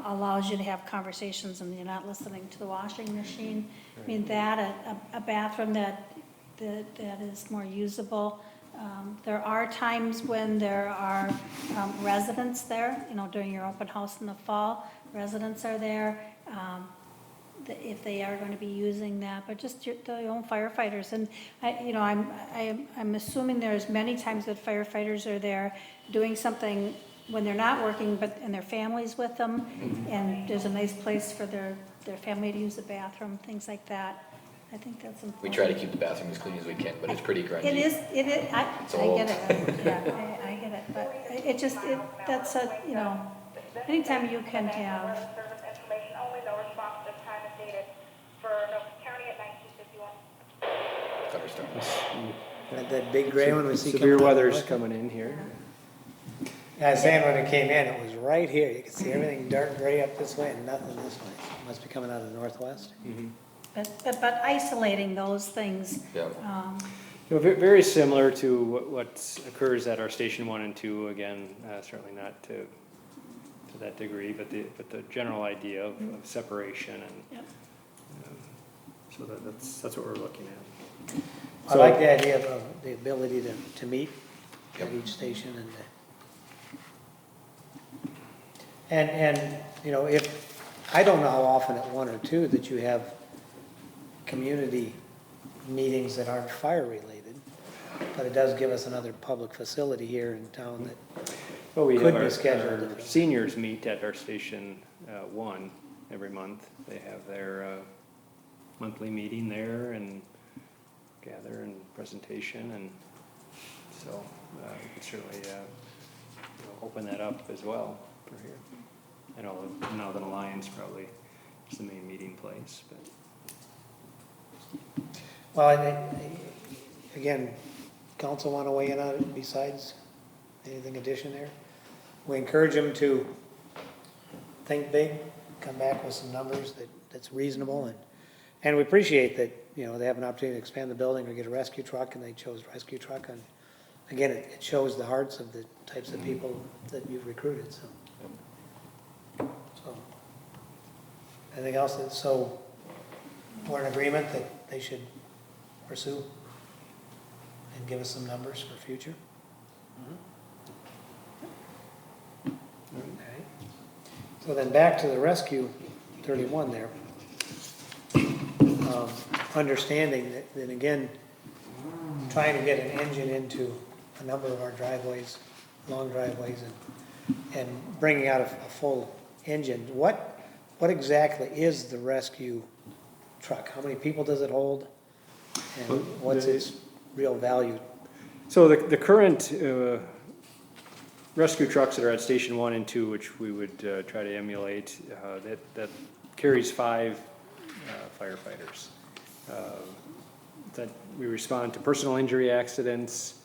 allows you to have conversations and you're not listening to the washing machine. I mean, a bathroom that is more usable. There are times when there are residents there, during your open house in the fall, residents are there. If they are going to be using that, but just the own firefighters. And I'm assuming there's many times that firefighters are there doing something when they're not working, and their families with them, and there's a nice place for their family to use the bathroom, things like that. I think that's important. We try to keep the bathroom as clean as we can, but it's pretty grungy. It is, I old. get it, yeah, I get it, but that's anytime you can have. Service information only, no response this time is needed for Nowthen County at 1951. Thunderstorms. That big gray one we see coming Severe out of the weather's north. coming in here. Yeah, I was saying when it came in, it was right here. You could see everything dark gray up this way and nothing this way. It must be coming out of the northwest. But isolating those things. Yeah. Very similar to what occurs at our Station 1 and 2, again, certainly not to that degree, but the general idea of separation, and Yep. so that's what we're looking at. I like the idea of the ability to meet at each station and if, I don't know how often at 1 or 2 that you have community meetings that aren't fire related, but it does give us another public facility here in town that Well, we could have be scheduled our differently. seniors meet at our Station 1 every month. They have their monthly meeting there and gather and presentation, and so we could certainly open that up as well for here. I know Nowthen Alliance probably is the main meeting place, but. Well, again, council want to weigh in on it besides anything addition there? We encourage them to think big, come back with some numbers that's reasonable, and we appreciate that, they have an opportunity to expand the building or get a rescue truck, and they chose rescue truck, and again, it shows the hearts of the types of people that you've recruited, so. Anything else? So we're in agreement that they should pursue and give us some numbers for future? Okay. So then back to the rescue 31 there. Understanding that again, trying to get an engine into a number of our driveways, long driveways, and bringing out a full engine. What exactly is the rescue truck? How many people does it hold? And what's its real value? So the current rescue trucks that are at Station 1 and 2, which we would try to emulate, that carries 5 firefighters. That we respond to personal injury accidents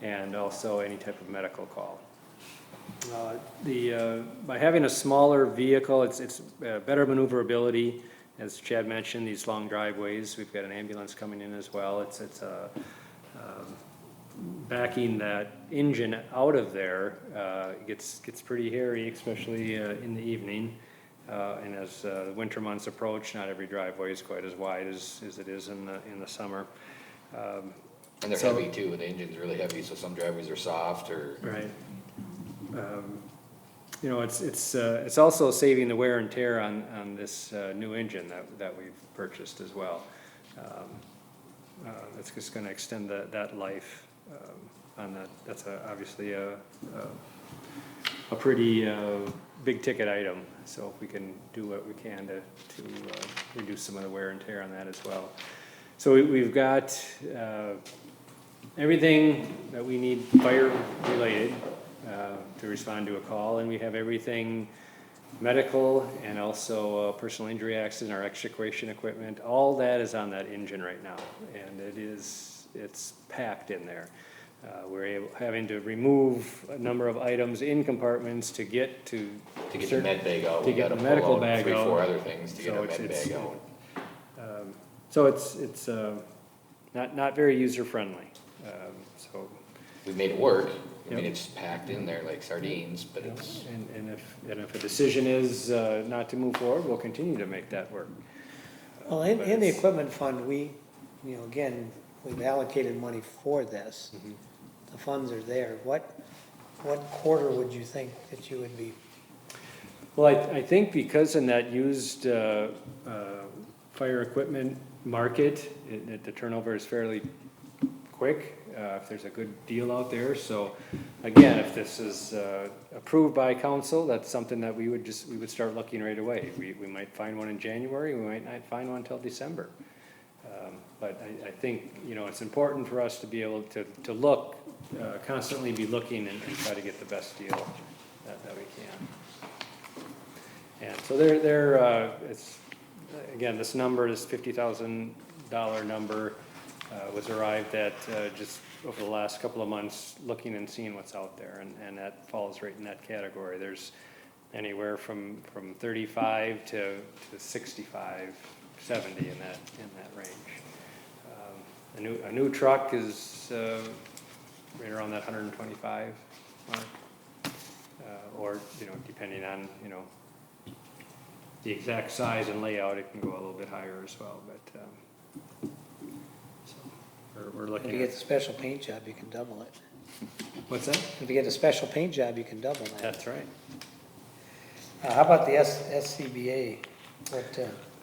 and also any type of medical call. By having a smaller vehicle, it's better maneuverability. As Chad mentioned, these long driveways, we've got an ambulance coming in as well. It's backing that engine out of there gets pretty hairy, especially in the evening. And as the winter months approach, not every driveway is quite as wide as it is in the summer. And they're heavy too, the engine's really heavy, so some driveways are soft or. Right. It's also saving the wear and tear on this new engine that we've purchased as well. It's just going to extend that life on that. That's obviously a pretty big ticket item. So if we can do what we can to reduce some of the wear and tear on that as well. So we've got everything that we need fire related to respond to a call, and we have everything medical and also personal injury accident, our extrication equipment, all that is on that engine right now. And it's packed in there. Having to remove a number of items in compartments to get to. To get the med bag out, To we get gotta the pull medical out bag three, out. four other things to get So a med it's- bag out. So it's not very user-friendly. So, We made it work. I mean, Yep. it's packed in there like sardines, but it's, and if a decision is not to move forward, we'll continue to make that work. Well, in But the it's- equipment fund, again, we've allocated money for this. The funds are there. What quarter would you think that you would be? Well, I think because in that used fire equipment market, the turnover is fairly quick, if there's a good deal out there. So again, if this is approved by council, that's something that we would start looking right away. We might find one in January, we might not find one until December. But I think, it's important for us to be able to look, constantly be looking and try to get the best deal that we can. And so it's, again, this number, this $50,000 number, was arrived at just over the last couple of months, looking and seeing what's out there, and that falls right in that category. There's anywhere from 35 to 65, 70 in that range. A new truck is right around that 125 mark, or depending on the exact size and layout, it can go a little bit higher as well. But so we're If looking you at get the special paint job, you can double it. what's that? If you get a special paint job, you can double that. That's right. How about the SCBA?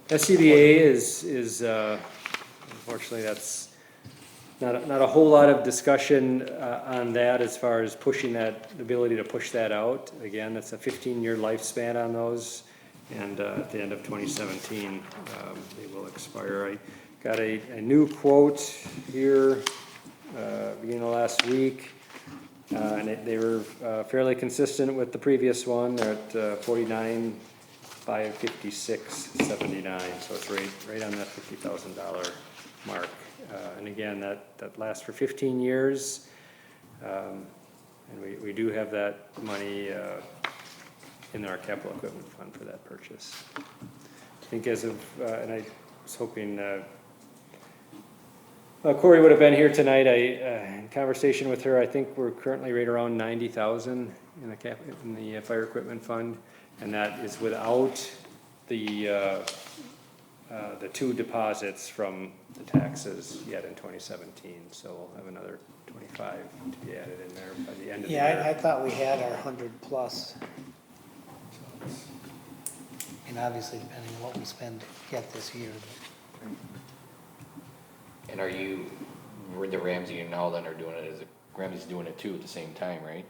SCBA is unfortunately, that's not a whole lot of discussion on that as far as pushing that, the ability to push that out. Again, that's a 15-year lifespan on those, and at the end of 2017, they will expire. I got a new quote here beginning of last week, and they were fairly consistent with the previous one. They're at $49,556.79, so it's right on that $50,000 mark. And again, that lasts for 15 years, and we do have that money in our capital equipment fund for that purchase. I think as of, and I was hoping Corey would have been here tonight. In conversation with her, I think we're currently right around 90,000 in the fire equipment fund, and that is without the two deposits from the taxes yet in 2017. So we'll have another 25 to be added in there by the end of the year. Yeah, I thought we had our 100 plus. And obviously depending on what we spend yet this year. and the Ramsey and Nowthen are doing it, Ramsey's doing it too at the same time, right?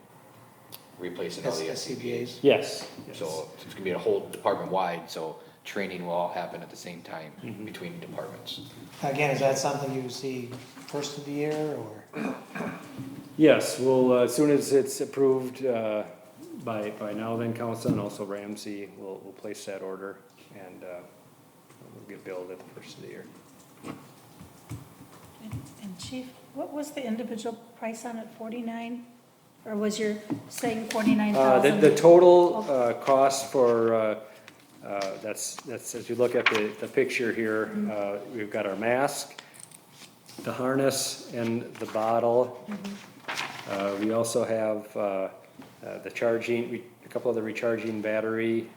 Replacing all the SCBA's. Yes. So it's gonna be a whole department wide, so training will all happen at the same time between departments. Again, is that something you see first of the year or? Yes, well, as soon as it's approved by Nowthen Council and also Ramsey, we'll place that order, and we'll get billed at the first of the year. And Chief, what was the individual price on it, 49? Or was your saying 49,000? The total cost for, that's as you look at the picture here, we've got our mask, the harness, and the bottle. We also have the charging, a couple of the recharging battery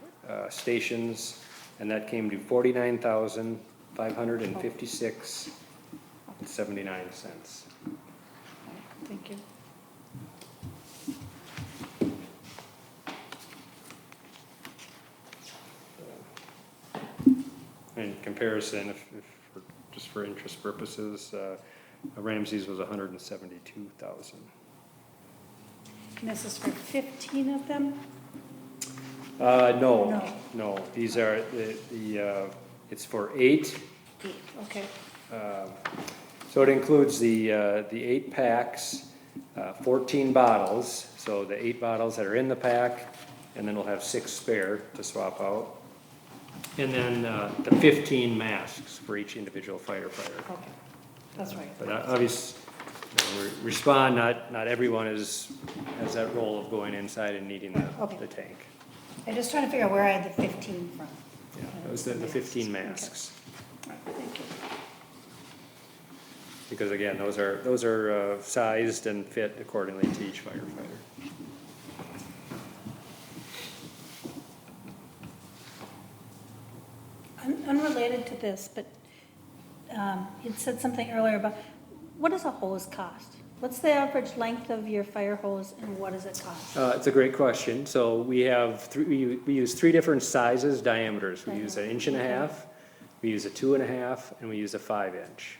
stations, and that came to $49,556.79. Thank you. In comparison, just for interest purposes, Ramsey's was 172,000. And this is for 15 of them? No, these are, it's for 8. 8, okay. So it includes the 8 packs, 14 bottles, so the 8 bottles that are in the pack, and then we'll have 6 spare to swap out. And then the 15 masks for each individual firefighter. Okay, that's right. But obviously, respond, not everyone has that role of going inside and needing Okay. the tank. I'm just trying to figure out where I had the 15 from. Yeah, that was the 15 masks. All right, thank you. Because again, those are sized and fit accordingly to each firefighter. Unrelated to this, but you'd said something earlier about, what does a hose cost? What's the average length of your fire hose and what does it cost? It's a great question. So we have we use 3 different sizes, diameters. We use an 1.5 inches, we use a 2.5 inches, and we use a 5 inch.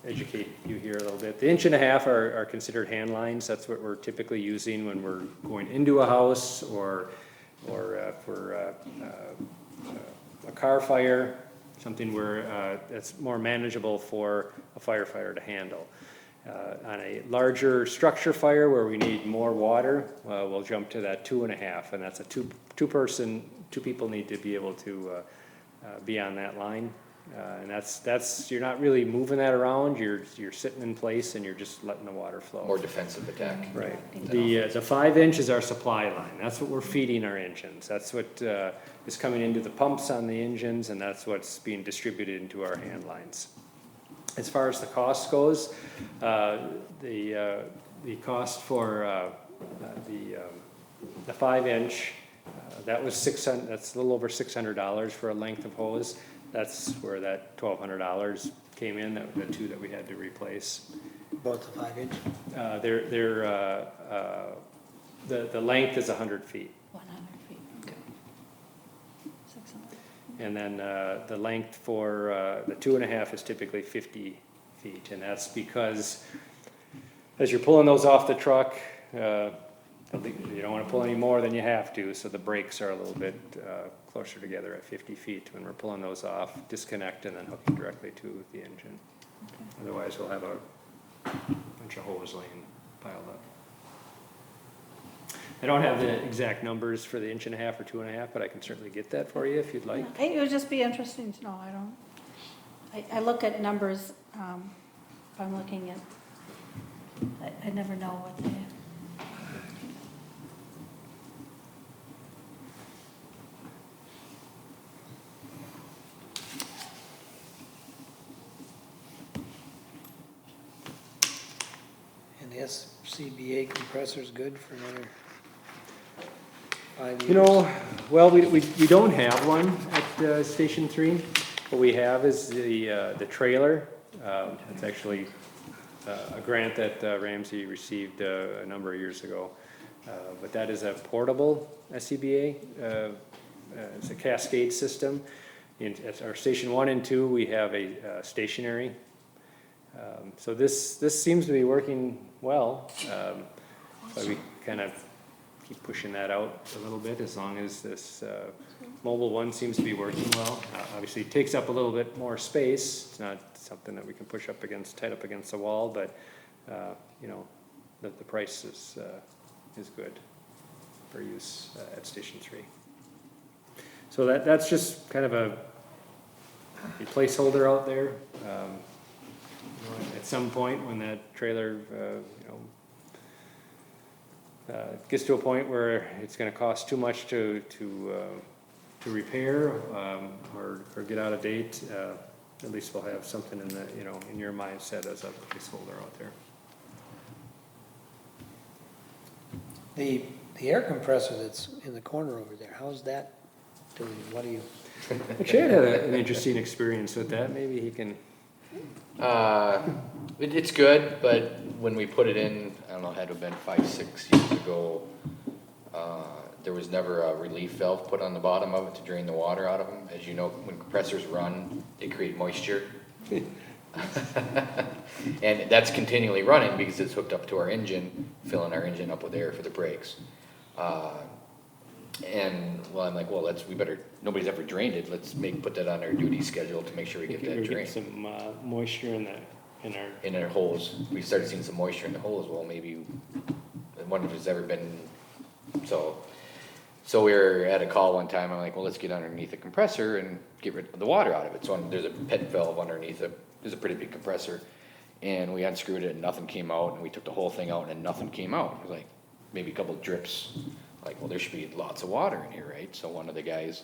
Educate you here a little bit. The 1.5 inches are considered hand lines. That's what we're typically using when we're going into a house or for a car fire, something where that's more manageable for a firefighter to handle. On a larger structure fire where we need more water, we'll jump to that 2.5 inches, and that's a two people need to be able to be on that line. And that's you're not really moving that around. You're sitting in place and you're just letting the water flow. More defensive attack. Right. The 5 inch is our supply line. That's what we're feeding our engines. That's what is coming into the pumps on the engines, and that's what's being distributed into our hand lines. As far as the cost goes, the cost for the 5 inch that was $600. That's a little over $600 for a length of hose. That's where that $1,200 came in. That was the 2 that we had to replace. Both the 5 inch? The length is 100 feet. 100 feet, okay. 600. And then the length for the 2.5 inches is typically 50 feet. And that's because as you're pulling those off the truck, you don't want to pull any more than you have to, so the brakes are a little bit closer together at 50 feet when we're pulling those off, disconnect, and then hooking directly to the engine. Okay. Otherwise, we'll have a bunch of hose laying piled up. I don't have the exact numbers for the 1.5 inches or 2.5 inches, but I can certainly get that for you if you'd like. Yeah, it would just be interesting to know. I look at numbers, if I'm looking at, I never know what they. And the SCBA compressor's good for another 5 years? You know, well, we don't have one at Station 3. What we have is the trailer. It's actually a grant that Ramsey received a number of years ago. But that is a portable SCBA. It's a cascade system. At our Station 1 and 2, we have a stationary. So this seems to be working well. So we kind of keep pushing that out a little bit as long as this mobile one seems to be working well. Obviously, it takes up a little bit more space. It's not something that we can push up against, tight up against the wall, but you know, the price is good for use at Station 3. So that's just kind of a placeholder out there. At some point when that trailer, gets to a point where it's going to cost too much to repair or get out of date, at least we'll have something in your mindset as a placeholder out there. The air compressor that's in the corner over there, how's that doing? What do you? Chad had an interesting experience with that. Maybe he can. It's good, but when we put it in, I don't know, it had to have been 5-6 years ago, there was never a relief valve put on the bottom of it to drain the water out of them. As you know, when compressors run, they create moisture. And that's continually running because it's hooked up to our engine, filling our engine up with air for the brakes. And well, I'm like, well, nobody's ever drained it. Let's put that on our duty schedule to make sure we get that Get drained. some moisture in our. In our hose, we started seeing some moisture in the hose. Well, maybe I wonder if it's ever been, so we were at a call one time, I'm like, well, let's get underneath the compressor and get rid of the water out of it. So there's a pit valve underneath it, there's a pretty big compressor. And we unscrewed it and nothing came out, and we took the whole thing out and nothing came out. It was like, maybe a couple drips. Like, well, there should be lots of water in here, right? So one of the guys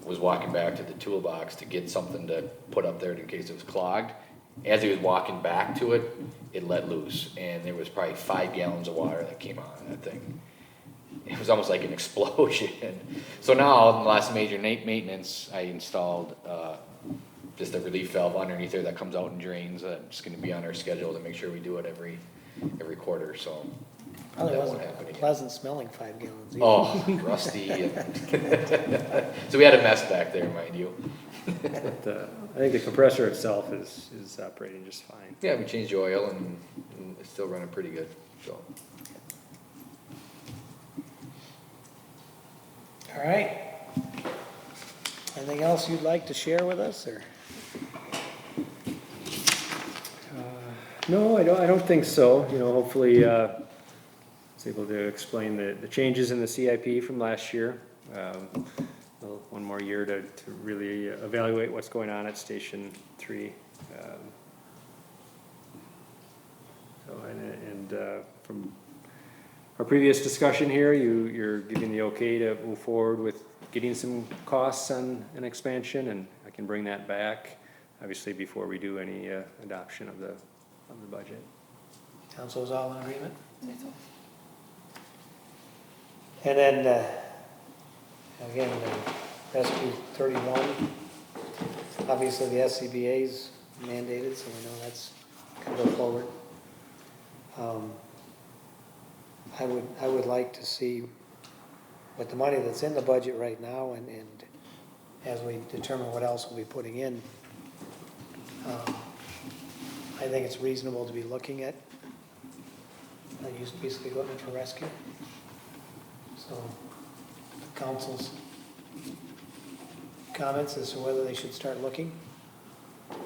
was walking back to the toolbox to get something to put up there in case it was clogged. As he was walking back to it, it let loose, and there was probably 5 gallons of water that came out of that thing. It was almost like an explosion. So now, in the last major maintenance, I installed just a relief valve underneath there that comes out and drains. It's going to be on our schedule to make sure we do it every quarter. So Probably that won't wasn't happen again. pleasant smelling 5 gallons either. Oh, rusty. So we had a mess back there, mind you. But, I think the compressor itself is operating just fine. Yeah, we changed the oil and it's still running pretty good. So. All right. Anything else you'd like to share with us, or? No, I don't think so. You know, hopefully, I was able to explain the changes in the CIP from last year. Well, one more year to really evaluate what's going on at Station 3. From our previous discussion here, you're giving the okay to move forward with getting some costs on an expansion, and I can bring that back, obviously, before we do any adoption of the budget. Council's all in agreement? And then, again, the Rescue 31, obviously the SCBA's mandated, so we know that's gonna go forward. I would like to see, with the money that's in the budget right now, and as we determine what else we'll be putting in, I think it's reasonable to be looking at a used piece of equipment for rescue. So, the council's comments as to whether they should start looking, so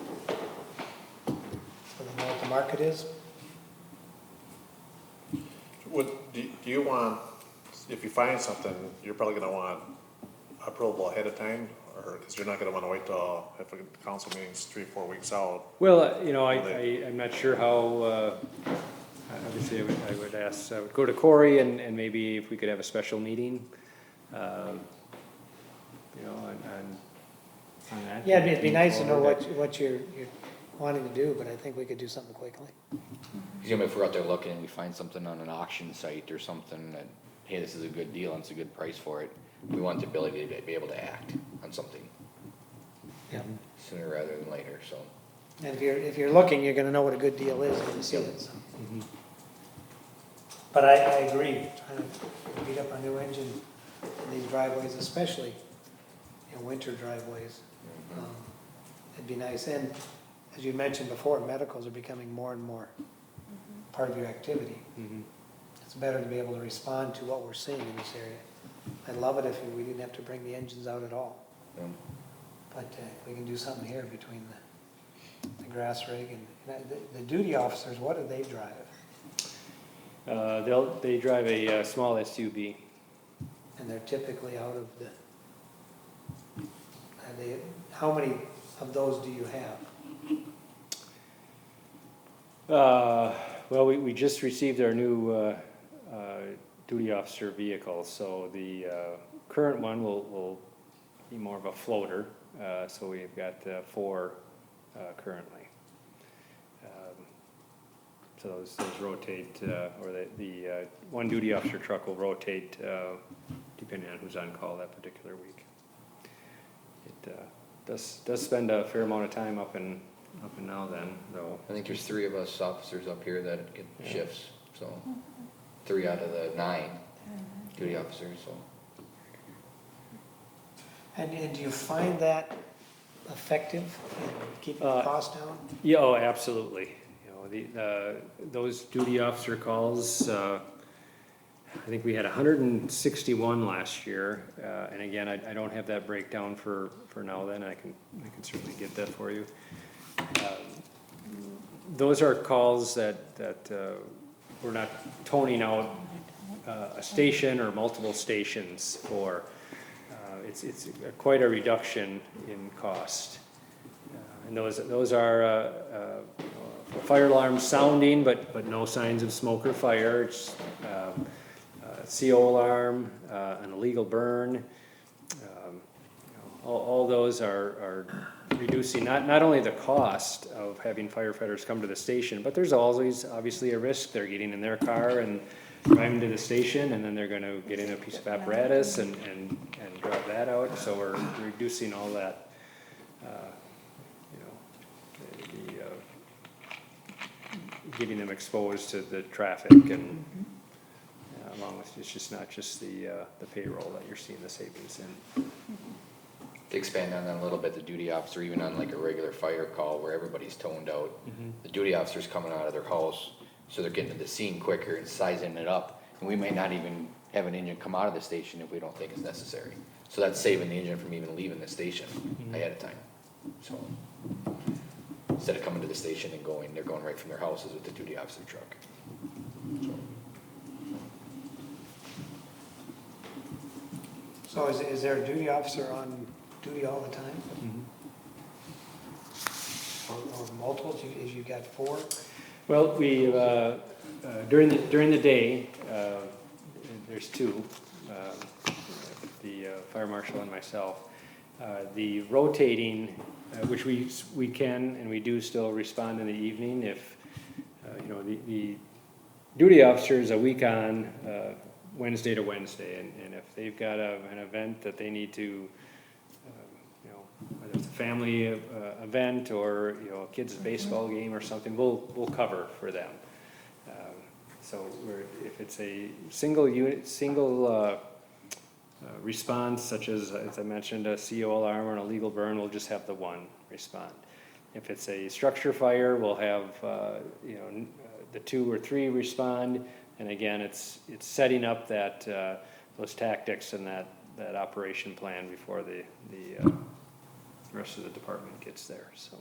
they know what the market is. Do you want, if you find something, you're probably gonna want approval ahead of time, or, because you're not gonna wanna wait till, if a council meeting's 3-4 weeks out? Well, you know, I'm not sure how, obviously I would ask, I would go to Corey and maybe if we could have a special meeting, you know, on that. Yeah, it'd be nice to know what you're wanting to do, but I think we could do something quickly. You know, if we're out there looking and we find something on an auction site or something that, hey, this is a good deal and it's a good price for it, we want the ability to be able to act on something Yeah. sooner rather than later, so. And if you're looking, you're gonna know what a good deal is when you see it, so. But I agree, trying to beat up a new engine in these driveways, especially in winter driveways. It'd be nice, and as you mentioned before, medicals are becoming more and more part of your activity. It's better to be able to respond to what we're seeing in this area. I'd love it if we didn't have to bring the engines out at all. But we can do something here between the grass rig and the duty officers, what do they drive? They drive a small SUV. And they're typically out of how many of those do you have? Well, we just received our new duty officer vehicle, so the current one will be more of a floater, so we've got 4 currently. So those rotate, or the one duty officer truck will rotate depending on who's on call that particular week. It does spend a fair amount of time up in Nowthen, though. I think there's 3 of us officers up here that get shifts, so 3 out of the 9 duty officers, so. And do you find that effective in keeping the cost down? Yeah, oh, absolutely. You know, those duty officer calls, I think we had 161 last year, and again, I don't have that breakdown for Nowthen. I can certainly get that for you. Those are calls that we're not toning out a station or multiple stations for, it's quite a reduction in cost. And those are fire alarms sounding, but no signs of smoke or fire. It's CO alarm, an illegal burn. All those are reducing not only the cost of having firefighters come to the station, but there's always obviously a risk. They're getting in their car and driving to the station, and then they're going to get in a piece of apparatus and drive that out. So we're reducing all that, getting them exposed to the traffic and along with, it's just not just the payroll that you're seeing the savings in. To expand on that a little bit, the duty officer, even on like a regular fire call where everybody's toned out, the duty officer's coming out of their house, so they're getting to the scene quicker and sizing it up. And we may not even have an engine come out of the station if we don't think it's necessary. So that's saving the engine from even leaving the station ahead of time. So instead of coming to the station and going, they're going right from their houses with the duty officer truck. So is there a duty officer on duty all the time? Or multiple, as you got 4? Well, we, during the day, there's 2, the fire marshal and myself. The rotating, which we can and we do still respond in the evening if, the duty officer is a week on, Wednesday to Wednesday, and if they've got an event that they need to, whether it's a family event or a kid's baseball game or something, we'll cover for them. So if it's a single response, such as I mentioned, a CO alarm or an illegal burn, we'll just have the one respond. If it's a structure fire, we'll have the 2 or 3 respond. And again, it's setting up that those tactics and that operation plan before the rest of the department gets there. So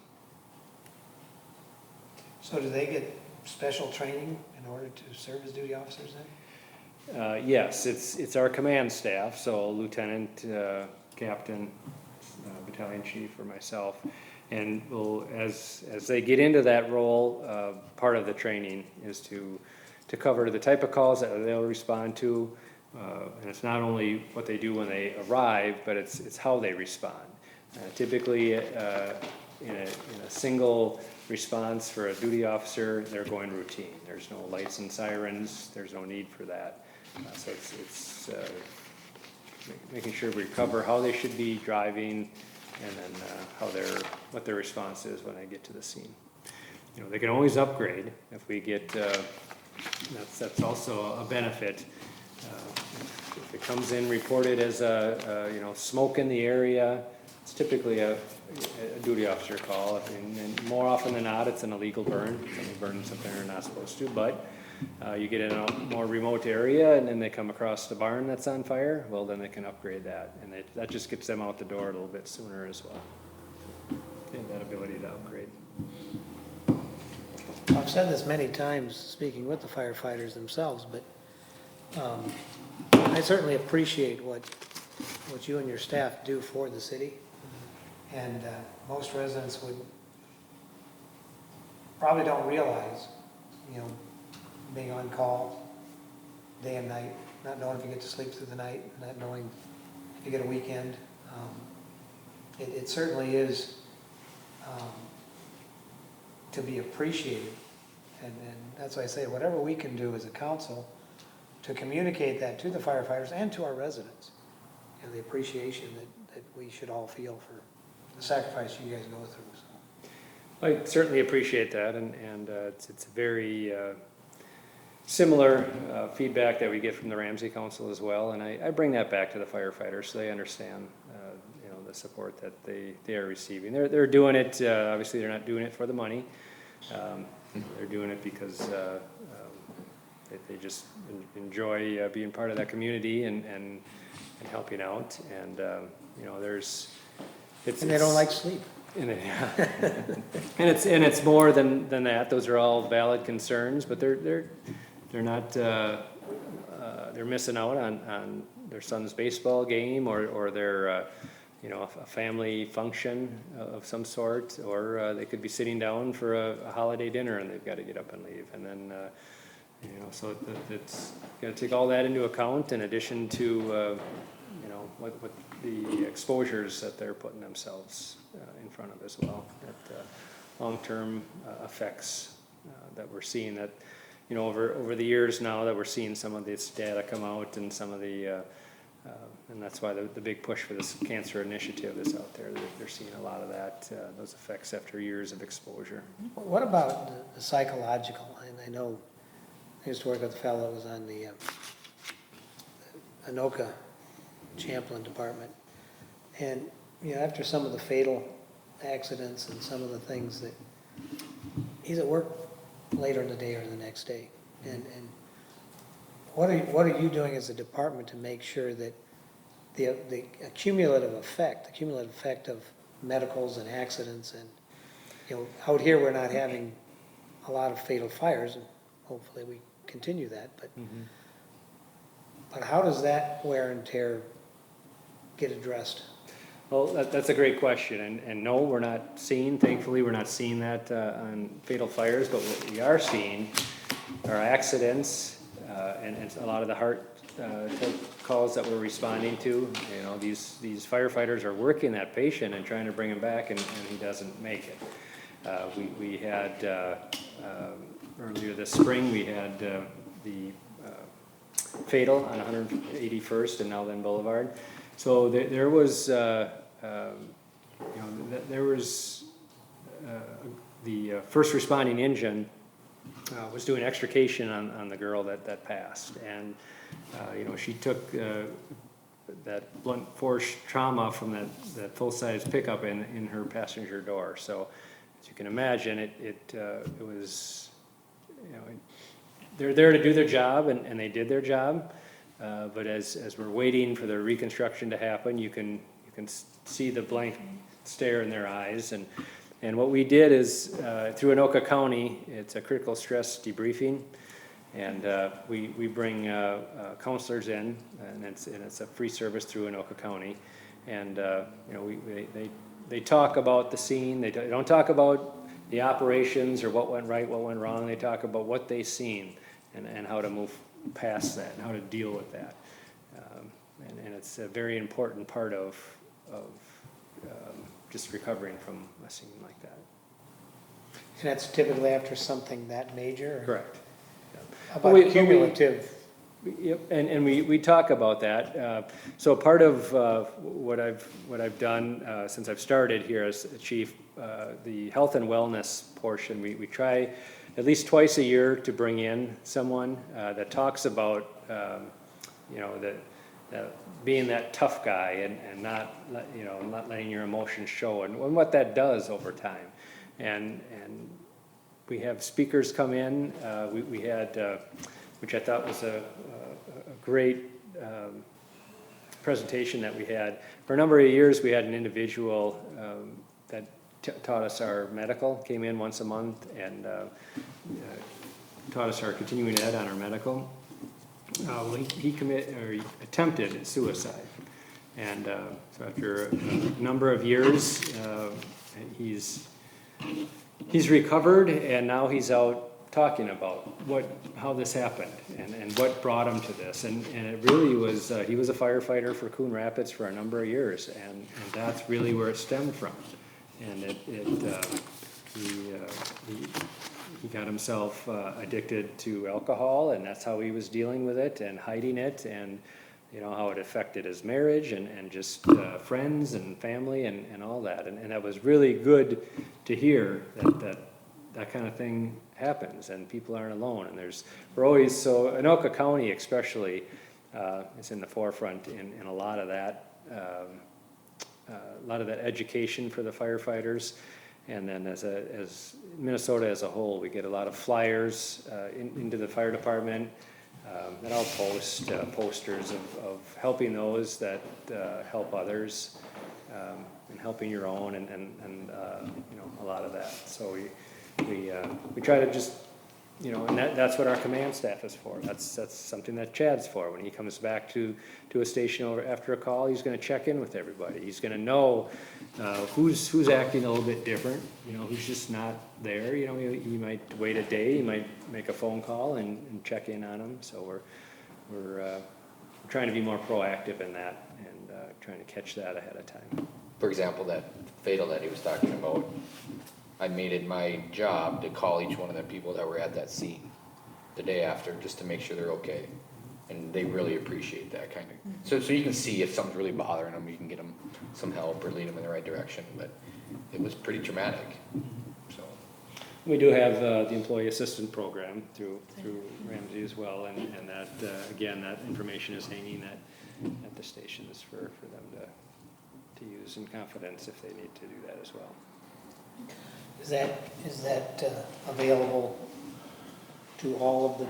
do they get special training in order to serve as duty officers then? Yes, it's our command staff, so lieutenant, captain, battalion chief, or myself. And as they get into that role, part of the training is to cover the type of calls that they'll respond to. And it's not only what they do when they arrive, but it's how they respond. Typically, in a single response for a duty officer, they're going routine. There's no lights and sirens. There's no need for that. So it's making sure we cover how they should be driving, and then what their response is when they get to the scene. They can always upgrade if we get. That's also a benefit. If it comes in reported as smoke in the area, it's typically a duty officer call, and more often than not, it's an illegal burn. Somebody burning something they're not supposed to. But you get in a more remote area, and then they come across the barn that's on fire. Well, then they can upgrade that, and that just gets them out the door a little bit sooner as well. They have that ability to upgrade. I've said this many times, speaking with the firefighters themselves, but I certainly appreciate what you and your staff do for the city. And most residents probably don't realize, being on call day and night, not knowing if you get to sleep through the night, not knowing if you get a weekend. It certainly is to be appreciated. And that's why I say whatever we can do as a council to communicate that to the firefighters and to our residents, and the appreciation that we should all feel for the sacrifice you guys go through. So. I certainly appreciate that, and it's very similar feedback that we get from the Ramsey Council as well, and I bring that back to the firefighters so they understand the support that they are receiving. They're doing it, obviously they're not doing it for the money. They're doing it because they just enjoy being part of that community and helping out, and they don't like sleep. And it's more than that. Those are all valid concerns, but they're they're not, they're missing out on their son's baseball game or their, you know, a family function of some sort, or they could be sitting down for a holiday dinner and they've got to get up and leave. And then, you know, so it's got to take all that into account in addition to, you know, what the exposures that they're putting themselves in front of as well, that long-term effects that we're seeing that, you know, over the years now that we're seeing some of this data come out and some of the, and that's why the big push for this cancer initiative is out there. They're seeing a lot of that, those effects after years of exposure. What about the psychological? And I know I used to work with a fellow that was on the Anoka Champlain department. And, you know, after some of the fatal accidents and some of the things that, he's at work later in the day or the next day. And what are you doing as a department to make sure that the cumulative effect of medicals and accidents and, you know, out here we're not having a lot of fatal fires, and hopefully we continue that, but how does that wear and tear get addressed? Well, that's a great question, and no, we're not seeing, thankfully, we're not seeing that on fatal fires, but what we are seeing are accidents and a lot of the heart calls that we're responding to. You know, these firefighters are working that patient and trying to bring him back, and he doesn't make it. We had earlier this spring, we had the fatal on 181st and Nowthen Boulevard. So there was, you know, there was the first responding engine was doing extrication on the girl that passed, and you know, she took that blunt force trauma from that full size pickup in her passenger door. So as you can imagine, it was, you know, they're there to do their job, and they did their job. But as we're waiting for the reconstruction to happen, you can see the blank stare in their eyes. And what we did is, through Anoka County, it's a critical stress debriefing. And we bring counselors in, and it's a free service through Anoka County. And you know, they talk about the scene. They don't talk about the operations or what went right, what went wrong. They talk about what they seen and how to move past that and how to deal with that. And it's a very important part of just recovering from a scene like that. And that's typically after something that major? Or Correct. how about cumulative? Yep, and we talk about that. So part of what I've done since I've started here as chief, the health and wellness portion, we try at least twice a year to bring in someone that talks about, you know, that being that tough guy and not, you know, not letting your emotions show, and what that does over time. And we have speakers come in. We had, which I thought was a great presentation that we had. For a number of years, we had an individual that taught us our medical, came in once a month and taught us our continuing ed on our medical. Well, he attempted suicide, and so after a number of years, he's recovered, and now he's out talking about how this happened and what brought him to this, and it really was he was a firefighter for Coon Rapids for a number of years, and that's really where it stemmed from, and he got himself addicted to alcohol, and that's how he was dealing with it and hiding it, and you know how it affected his marriage and just friends and family and all that, and that was really good to hear that kind of thing happens and people aren't alone, and we're always, so Anoka County especially is in the forefront in a lot of that education for the firefighters. And then as Minnesota as a whole, we get a lot of flyers into the fire department that I'll post posters of helping those that help others and helping your own and you know, a lot of that. So we try to just You know, and that's what our command staff is for. That's something that Chad's for. When he comes back to a station over after a call, he's gonna check in with everybody. He's gonna know, who's acting a little bit different, you know, who's just not there. You know, he might wait a day, he might make a phone call and check in on them. So we're trying to be more proactive in that and, trying to catch that ahead of time. For example, that fatal that he was talking about, I made it my job to call each one of the people that were at that scene the day after, just to make sure they're okay. And they really appreciate that kind of, so you can see if something's really bothering them, you can get them some help or lead them in the right direction, but it was pretty traumatic, so. We do have the employee assistant program through Ramsey as well, and that, again, that information is hanging at the stations for them to use in confidence if they need to do that as well. Is that available to all of the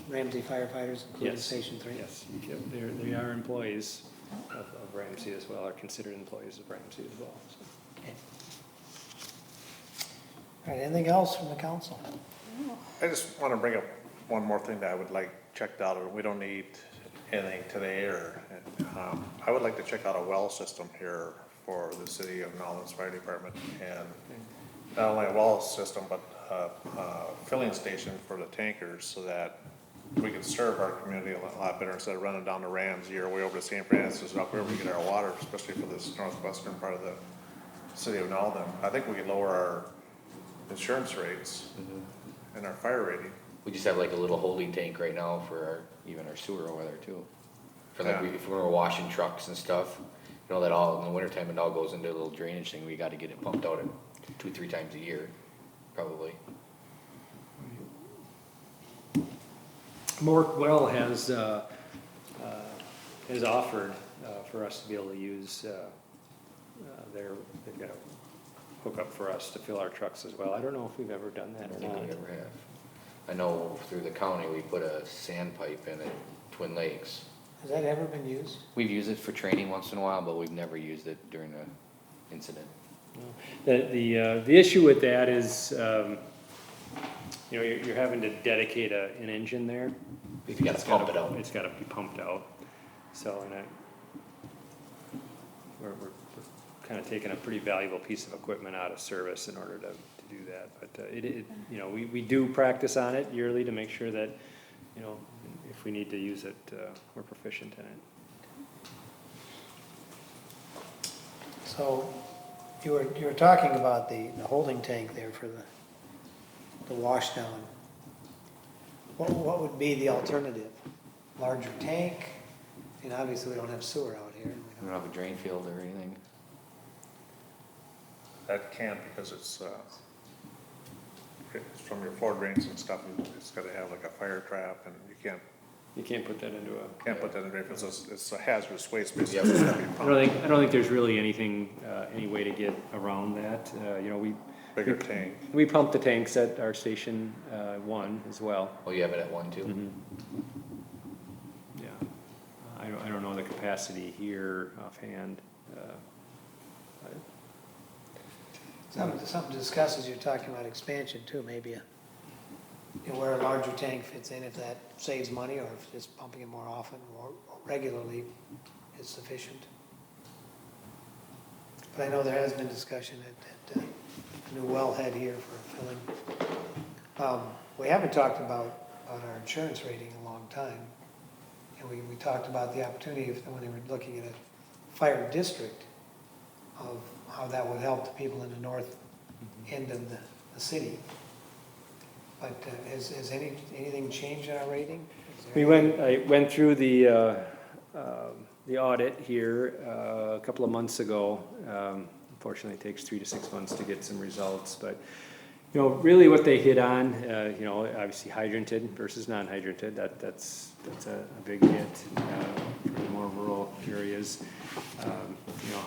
Ramsey firefighters, including Yes. Station 3? Yes, yep, they are employees of Ramsey as well, are considered employees of Ramsey as well, so. Okay. All right, anything else from the council? I just want to bring up one more thing that I would like checked out, and we don't need anything today, I would like to check out a well system here for the city of Nowthen's Fire Department, and not only a well system, but a filling station for the tankers, so that we can serve our community a lot better instead of running down to Ramsey or way over to St. Francis, up where we get our water, especially for this northwestern part of the city of Nowthen. I think we could lower our insurance rates and our fire rating. We just have like a little holding tank right now for even our sewer over there too. For like, Yeah. if we're washing trucks and stuff, you know, that all, in the wintertime, it all goes into a little drainage thing, we gotta get it pumped out 2-3 times a year, probably. Mork Well has offered for us to be able to use they've got a hookup for us to fill our trucks as well. I don't know if we've ever done I that don't or think not. we ever have. I know through the county, we put a sand pipe in at Twin Lakes. Has that ever been used? We've used it for training once in a while, but we've never used it during an incident. The issue with that is, you know, you're having to dedicate an engine there. We've got to pump it out. It's gotta be pumped out. So, and we're kind of taking a pretty valuable piece of equipment out of service in order to do that. But you know, we do practice on it yearly to make sure that, you know, if we need to use it, we're proficient in it. So you were talking about the holding tank there for the wash down. What would be the alternative? Larger tank? And obviously we don't have sewer out here. We don't have a drain field or anything. That can't, because it's from your floor drains and stuff, and it's gotta have like a fire trap, and you can't put that into can't put that in there, because it's a hazardous waste, basically. Yeah. It's gotta be pumped. I don't think there's really anything, any way to get around that. You know, Bigger tank. we pump the tanks at our station, 1 as well. Oh, you have it at 1 too? Yeah. I don't know the capacity here offhand. Something to discuss as you're talking about expansion too, maybe where a larger tank fits in, if that saves money, or if just pumping it more often or regularly is sufficient. But I know there has been discussion at a new wellhead here for filling. We haven't talked about our insurance rating in a long time. And we talked about the opportunity when they were looking at a fire district of how that would help the people in the north end of the city. But has anything changed in our rating? I went through the audit here a couple of months ago. Unfortunately, it takes 3 to 6 months to get some results, but you know, really what they hit on, you know, obviously hydranted versus non-hydranted, that's a big hit for the more rural areas. You know,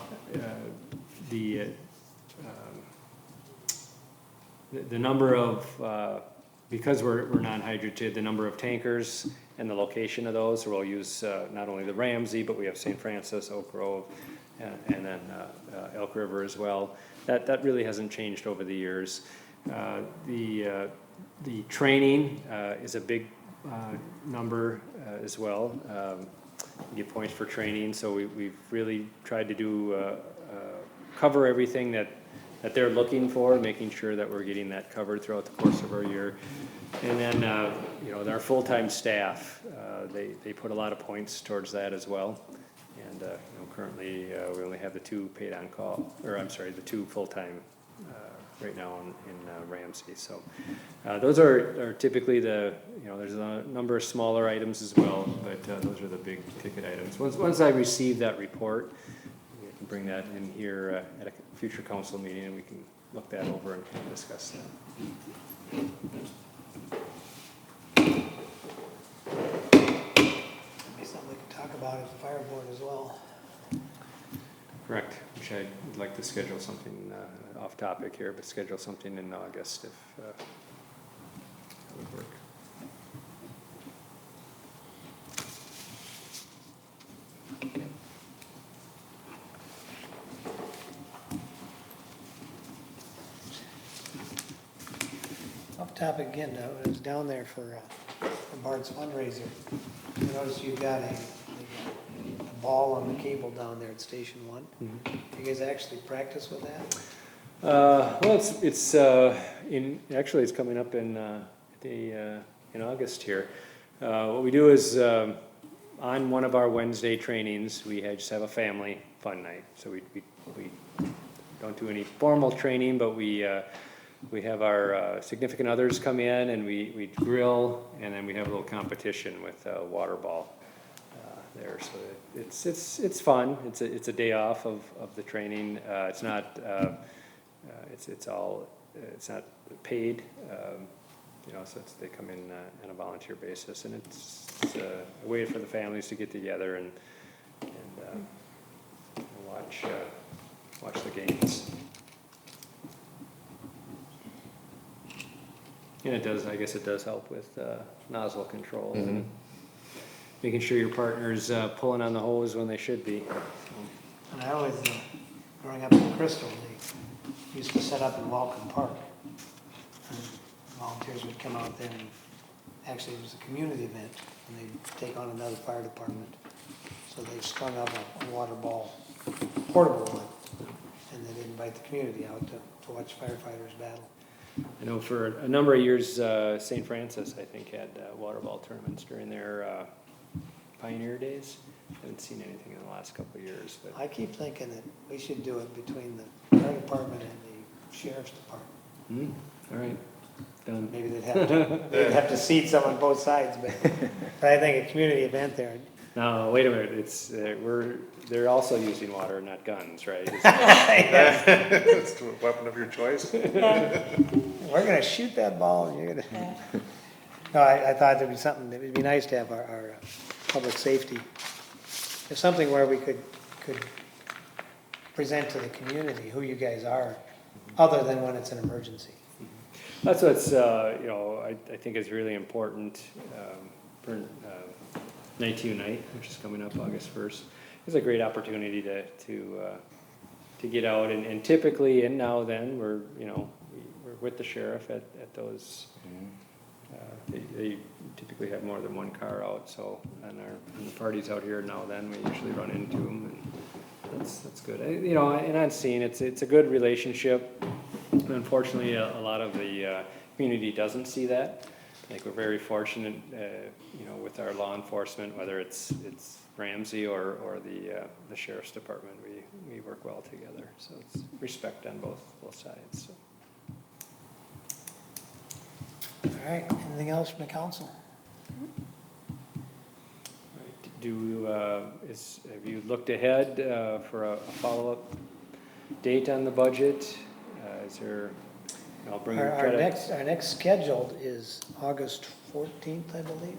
the number of, because we're non-hydranted, the number of tankers and the location of those, we'll use not only the Ramsey, but we have St. Francis, Oak Grove, and then Elk River as well. That really hasn't changed over the years. The training is a big number as well. You get points for training, so we've really tried to do cover everything that they're looking for, making sure that we're getting that covered throughout the course of our year. And then, you know, our full-time staff, they put a lot of points towards that as well. And, you know, currently, we only have the 2 paid on call, or I'm sorry, the 2 full-time right now in Ramsey. So those are typically the, you know, there's a number of smaller items as well, but those are the big ticket items. Once I receive that report, we can bring that in here at a future council meeting, and we can look that over and discuss that. Maybe something we could talk about at the fire board as well. Correct, which I'd like to schedule something, off topic here, but schedule something in August if, that would work. Off topic again, I was down there for Bart's fundraiser. I noticed you've got a ball on the cable down there at Station 1. You guys actually practice with that? Well, it's coming up in August here. What we do is, on one of our Wednesday trainings, we just have a family fun night. So we don't do any formal training, but we have our significant others come in and we grill, and then we have a little competition with water ball there. So it's fun. It's a day off of the training. It's not not paid. You know, so they come in on a volunteer basis, and it's a way for the families to get together and watch the games. And I guess it does help with nozzle control and making sure your partner's pulling on the hose when they should be. And I always, growing up in Crystal, they used to set up in Welcome Park. And volunteers would come out there, and actually it was a community event, and they'd take on another fire department. So they strung up a water ball, portable one, and they'd invite the community out to watch firefighters battle. I know for a number of years, St. Francis, I think, had water ball tournaments during their pioneer days. Haven't seen anything in the last couple of years, but I keep thinking that we should do it between the fire department and the sheriff's department. all right, done. Maybe they'd have to seat some on both sides, but I think a community event there. No, wait a minute. It's they're also using water, not guns, right? It's the weapon of your choice. We're gonna shoot that ball, and you're gonna. No, I thought there'd be something, it would be nice to have our public safety. There's something where we could present to the community who you guys are, other than when it's an emergency. That's what's you know, I think is really important for Night 2 night, which is coming up August 1st. It's a great opportunity to get out, and typically in Nowthen we're with the sheriff at those. They typically have more than one car out, so on the parties out here now, then we usually run into them, and that's good. You know, and I've seen it's a good relationship. Unfortunately, a lot of the community doesn't see that. I think we're very fortunate, you know, with our law enforcement, whether it's Ramsey or the sheriff's department, we work well together. So it's respect on both sides. So. All right, anything else from the council? Have you looked ahead for a follow-up date on the budget? Is there? I'll bring Our next scheduled is August 14th, I believe.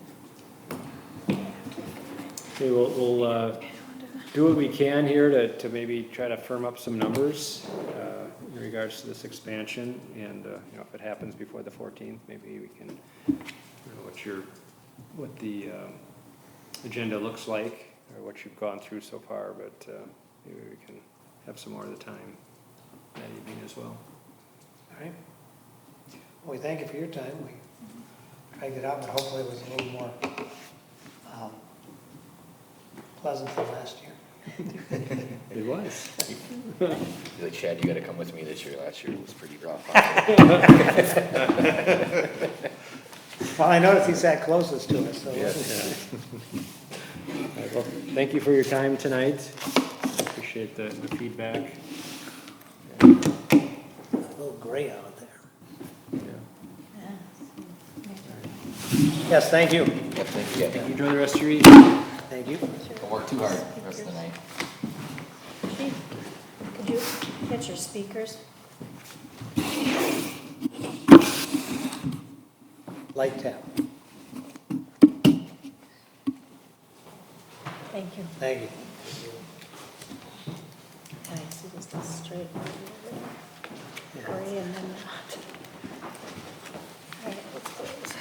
Okay, we'll do what we can here to maybe try to firm up some numbers in regards to this expansion, and you know, if it happens before the 14th, maybe we can. I don't know what the agenda looks like or what you've gone through so far, but maybe we can have some more of the time that evening as well. All right. We thank you for your time. We dragged it out, but hopefully it was a little more pleasant than last year. It was. You're like, Chad, you gotta come with me this year. Last year was pretty rough. Well, I noticed he sat closest to us, so. Yes. All right, well, thank you for your time tonight. Appreciate the feedback. A little gray out there. Yes, thank you. Yeah, thank you. Yeah, Enjoy the rest of your evening. Thank you. don't work too hard the rest of the night. Chief, could you get your speakers? Light tap. Thank you. Thank you. I see this is straight. Gray and then not. All right, let's close.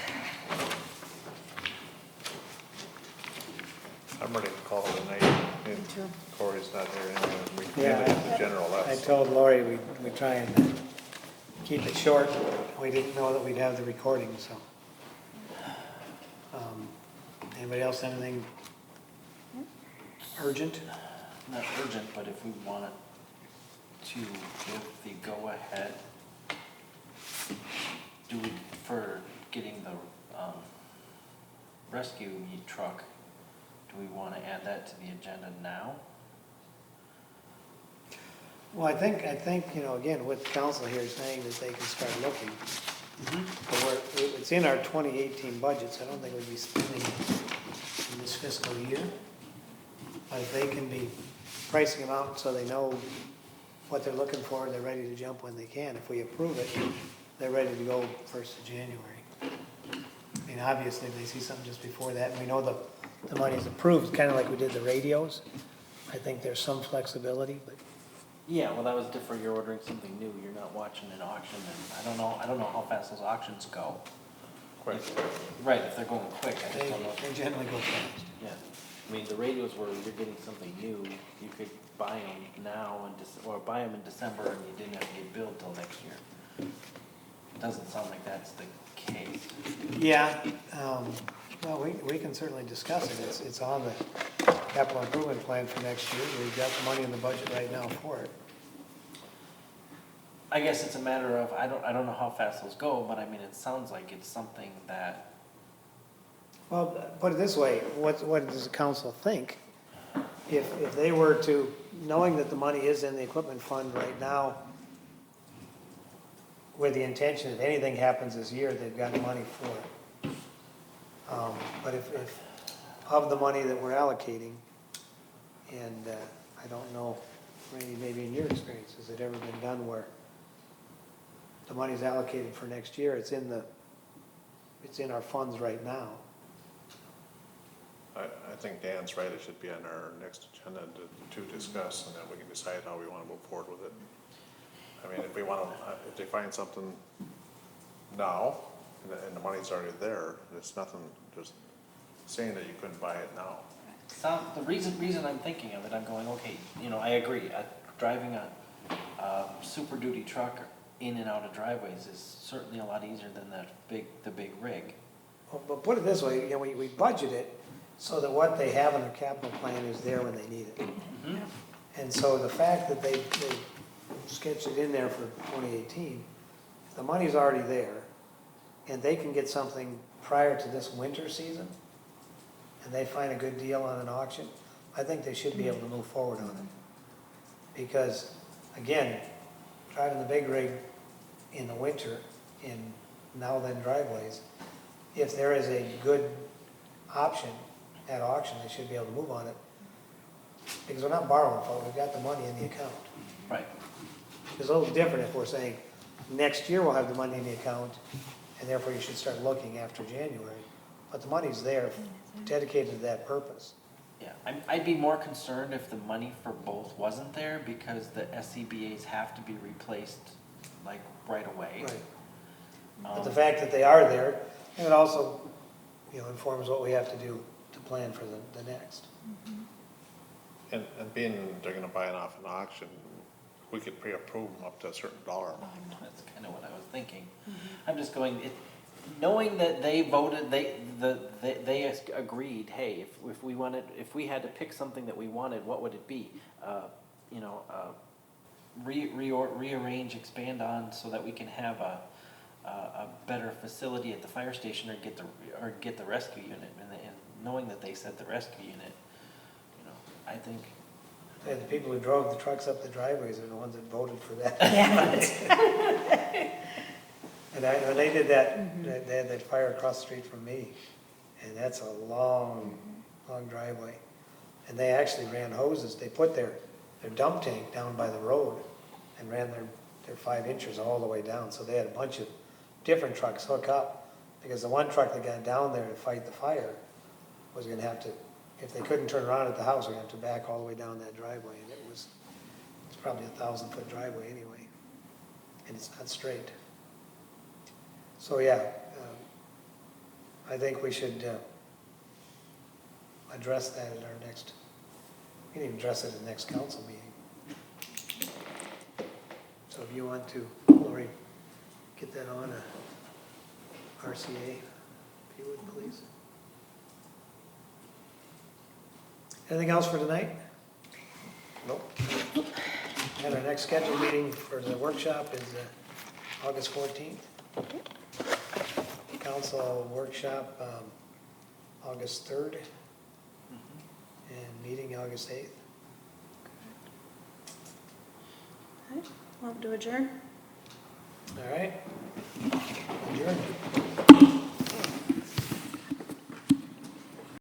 I'm ready to call it a night. Me too. Corey's not here anyway. We can Yeah, leave it at the general, I that's. told Lori we try and keep it short. We didn't know that we'd have the recording, so. Anybody else, anything urgent? Not urgent, but if we wanted to give the go-ahead, do we, for getting the rescue truck, do we want to add that to the agenda now? Well, I think, again, with council here saying that they can start looking. But it's in our 2018 budget, so I don't think we'd be spending in this fiscal year. But if they can be pricing them out so they know what they're looking for, and they're ready to jump when they can. If we approve it, they're ready to go 1st of January. I mean, obviously, if they see something just before that, and we know the money's approved, kind of like we did the radios. I think there's some flexibility, but Yeah, well, that was different. You're ordering something new. You're not watching an auction, and I don't know how fast those auctions go. Quick. Right, if they're going quick, I just they don't know. they generally go fast. Yeah, I mean, the radios where you're getting something new, you could buy them now and or buy them in December and you didn't have to get billed till next year. It doesn't sound like that's the case. Yeah, well, we can certainly discuss it. It's on the capital improvement plan for next year. We've got the money in the budget right now for it. I guess it's a matter of, I don't know how fast those go, but I mean, it sounds like it's something that, Well, put it this way, what does the council think? If they were to, knowing that the money is in the equipment fund right now, with the intention if anything happens this year, they've got money for it. But if of the money that we're allocating, and I don't know, Randy, maybe in your experience, has it ever been done where the money's allocated for next year, it's in our funds right now? I think Dan's right, it should be on our next agenda to discuss, and then we can decide how we want to move forward with it. I mean, if we want to, if they find something now, and the money's already there, there's nothing just saying that you couldn't buy it now. the reason I'm thinking of it, I'm going, okay, I agree, driving a Super Duty truck in and out of driveways is certainly a lot easier than the big rig. But put it this way, we budget it so that what they have in their capital plan is there when they need it. Mm-hmm. And so the fact that they sketched it in there for 2018, the money's already there, and they can get something prior to this winter season, and they find a good deal on an auction, I think they should be able to move forward on it. Because, again, driving the big rig in the winter in Nowthen driveways, if there is a good option at auction, they should be able to move on it. Because we're not borrowing for it, we've got the money in the account. Right. It's a little different if we're saying, next year we'll have the money in the account, and therefore you should start looking after January. But the money's there, dedicated to that purpose. Yeah, I'd be more concerned if the money for both wasn't there, because the SCBA's have to be replaced like right away. Right. But the fact that they are there, and it also, informs what we have to do to plan for the next. And being they're gonna buy it off an auction, we could pre-approve them up to a certain dollar amount. That's kind of what I was thinking. I'm just going, knowing that they voted, they agreed, hey, if we wanted, if we had to pick something that we wanted, what would it be? You know, rearrange, expand on so that we can have a better facility at the fire station, or get the rescue unit. And knowing that they said the rescue unit, you know, I think. And the people who drove the trucks up the driveways are the ones that voted for that. And when they did that, they had that fire across the street from me, and that's a long, long driveway. And they actually ran hoses, they put their dump tank down by the road and ran their 5 inches all the way down. So they had a bunch of different trucks hook up, because the one truck that got down there to fight the fire was gonna have to, if they couldn't turn around at the house, we're gonna have to back all the way down that driveway. And it's probably a 1,000-foot driveway anyway, and it's not straight. So yeah, I think we should address that at our next, we can even address it at the next council meeting. So if you want to, Lori, get that on a RCA, if you would, please. Anything else for tonight? Nope. And our next scheduled meeting for the workshop is August 14th. Council workshop August 3rd, and meeting August 8th. Okay. Move to adjourn? All right. Adjourned.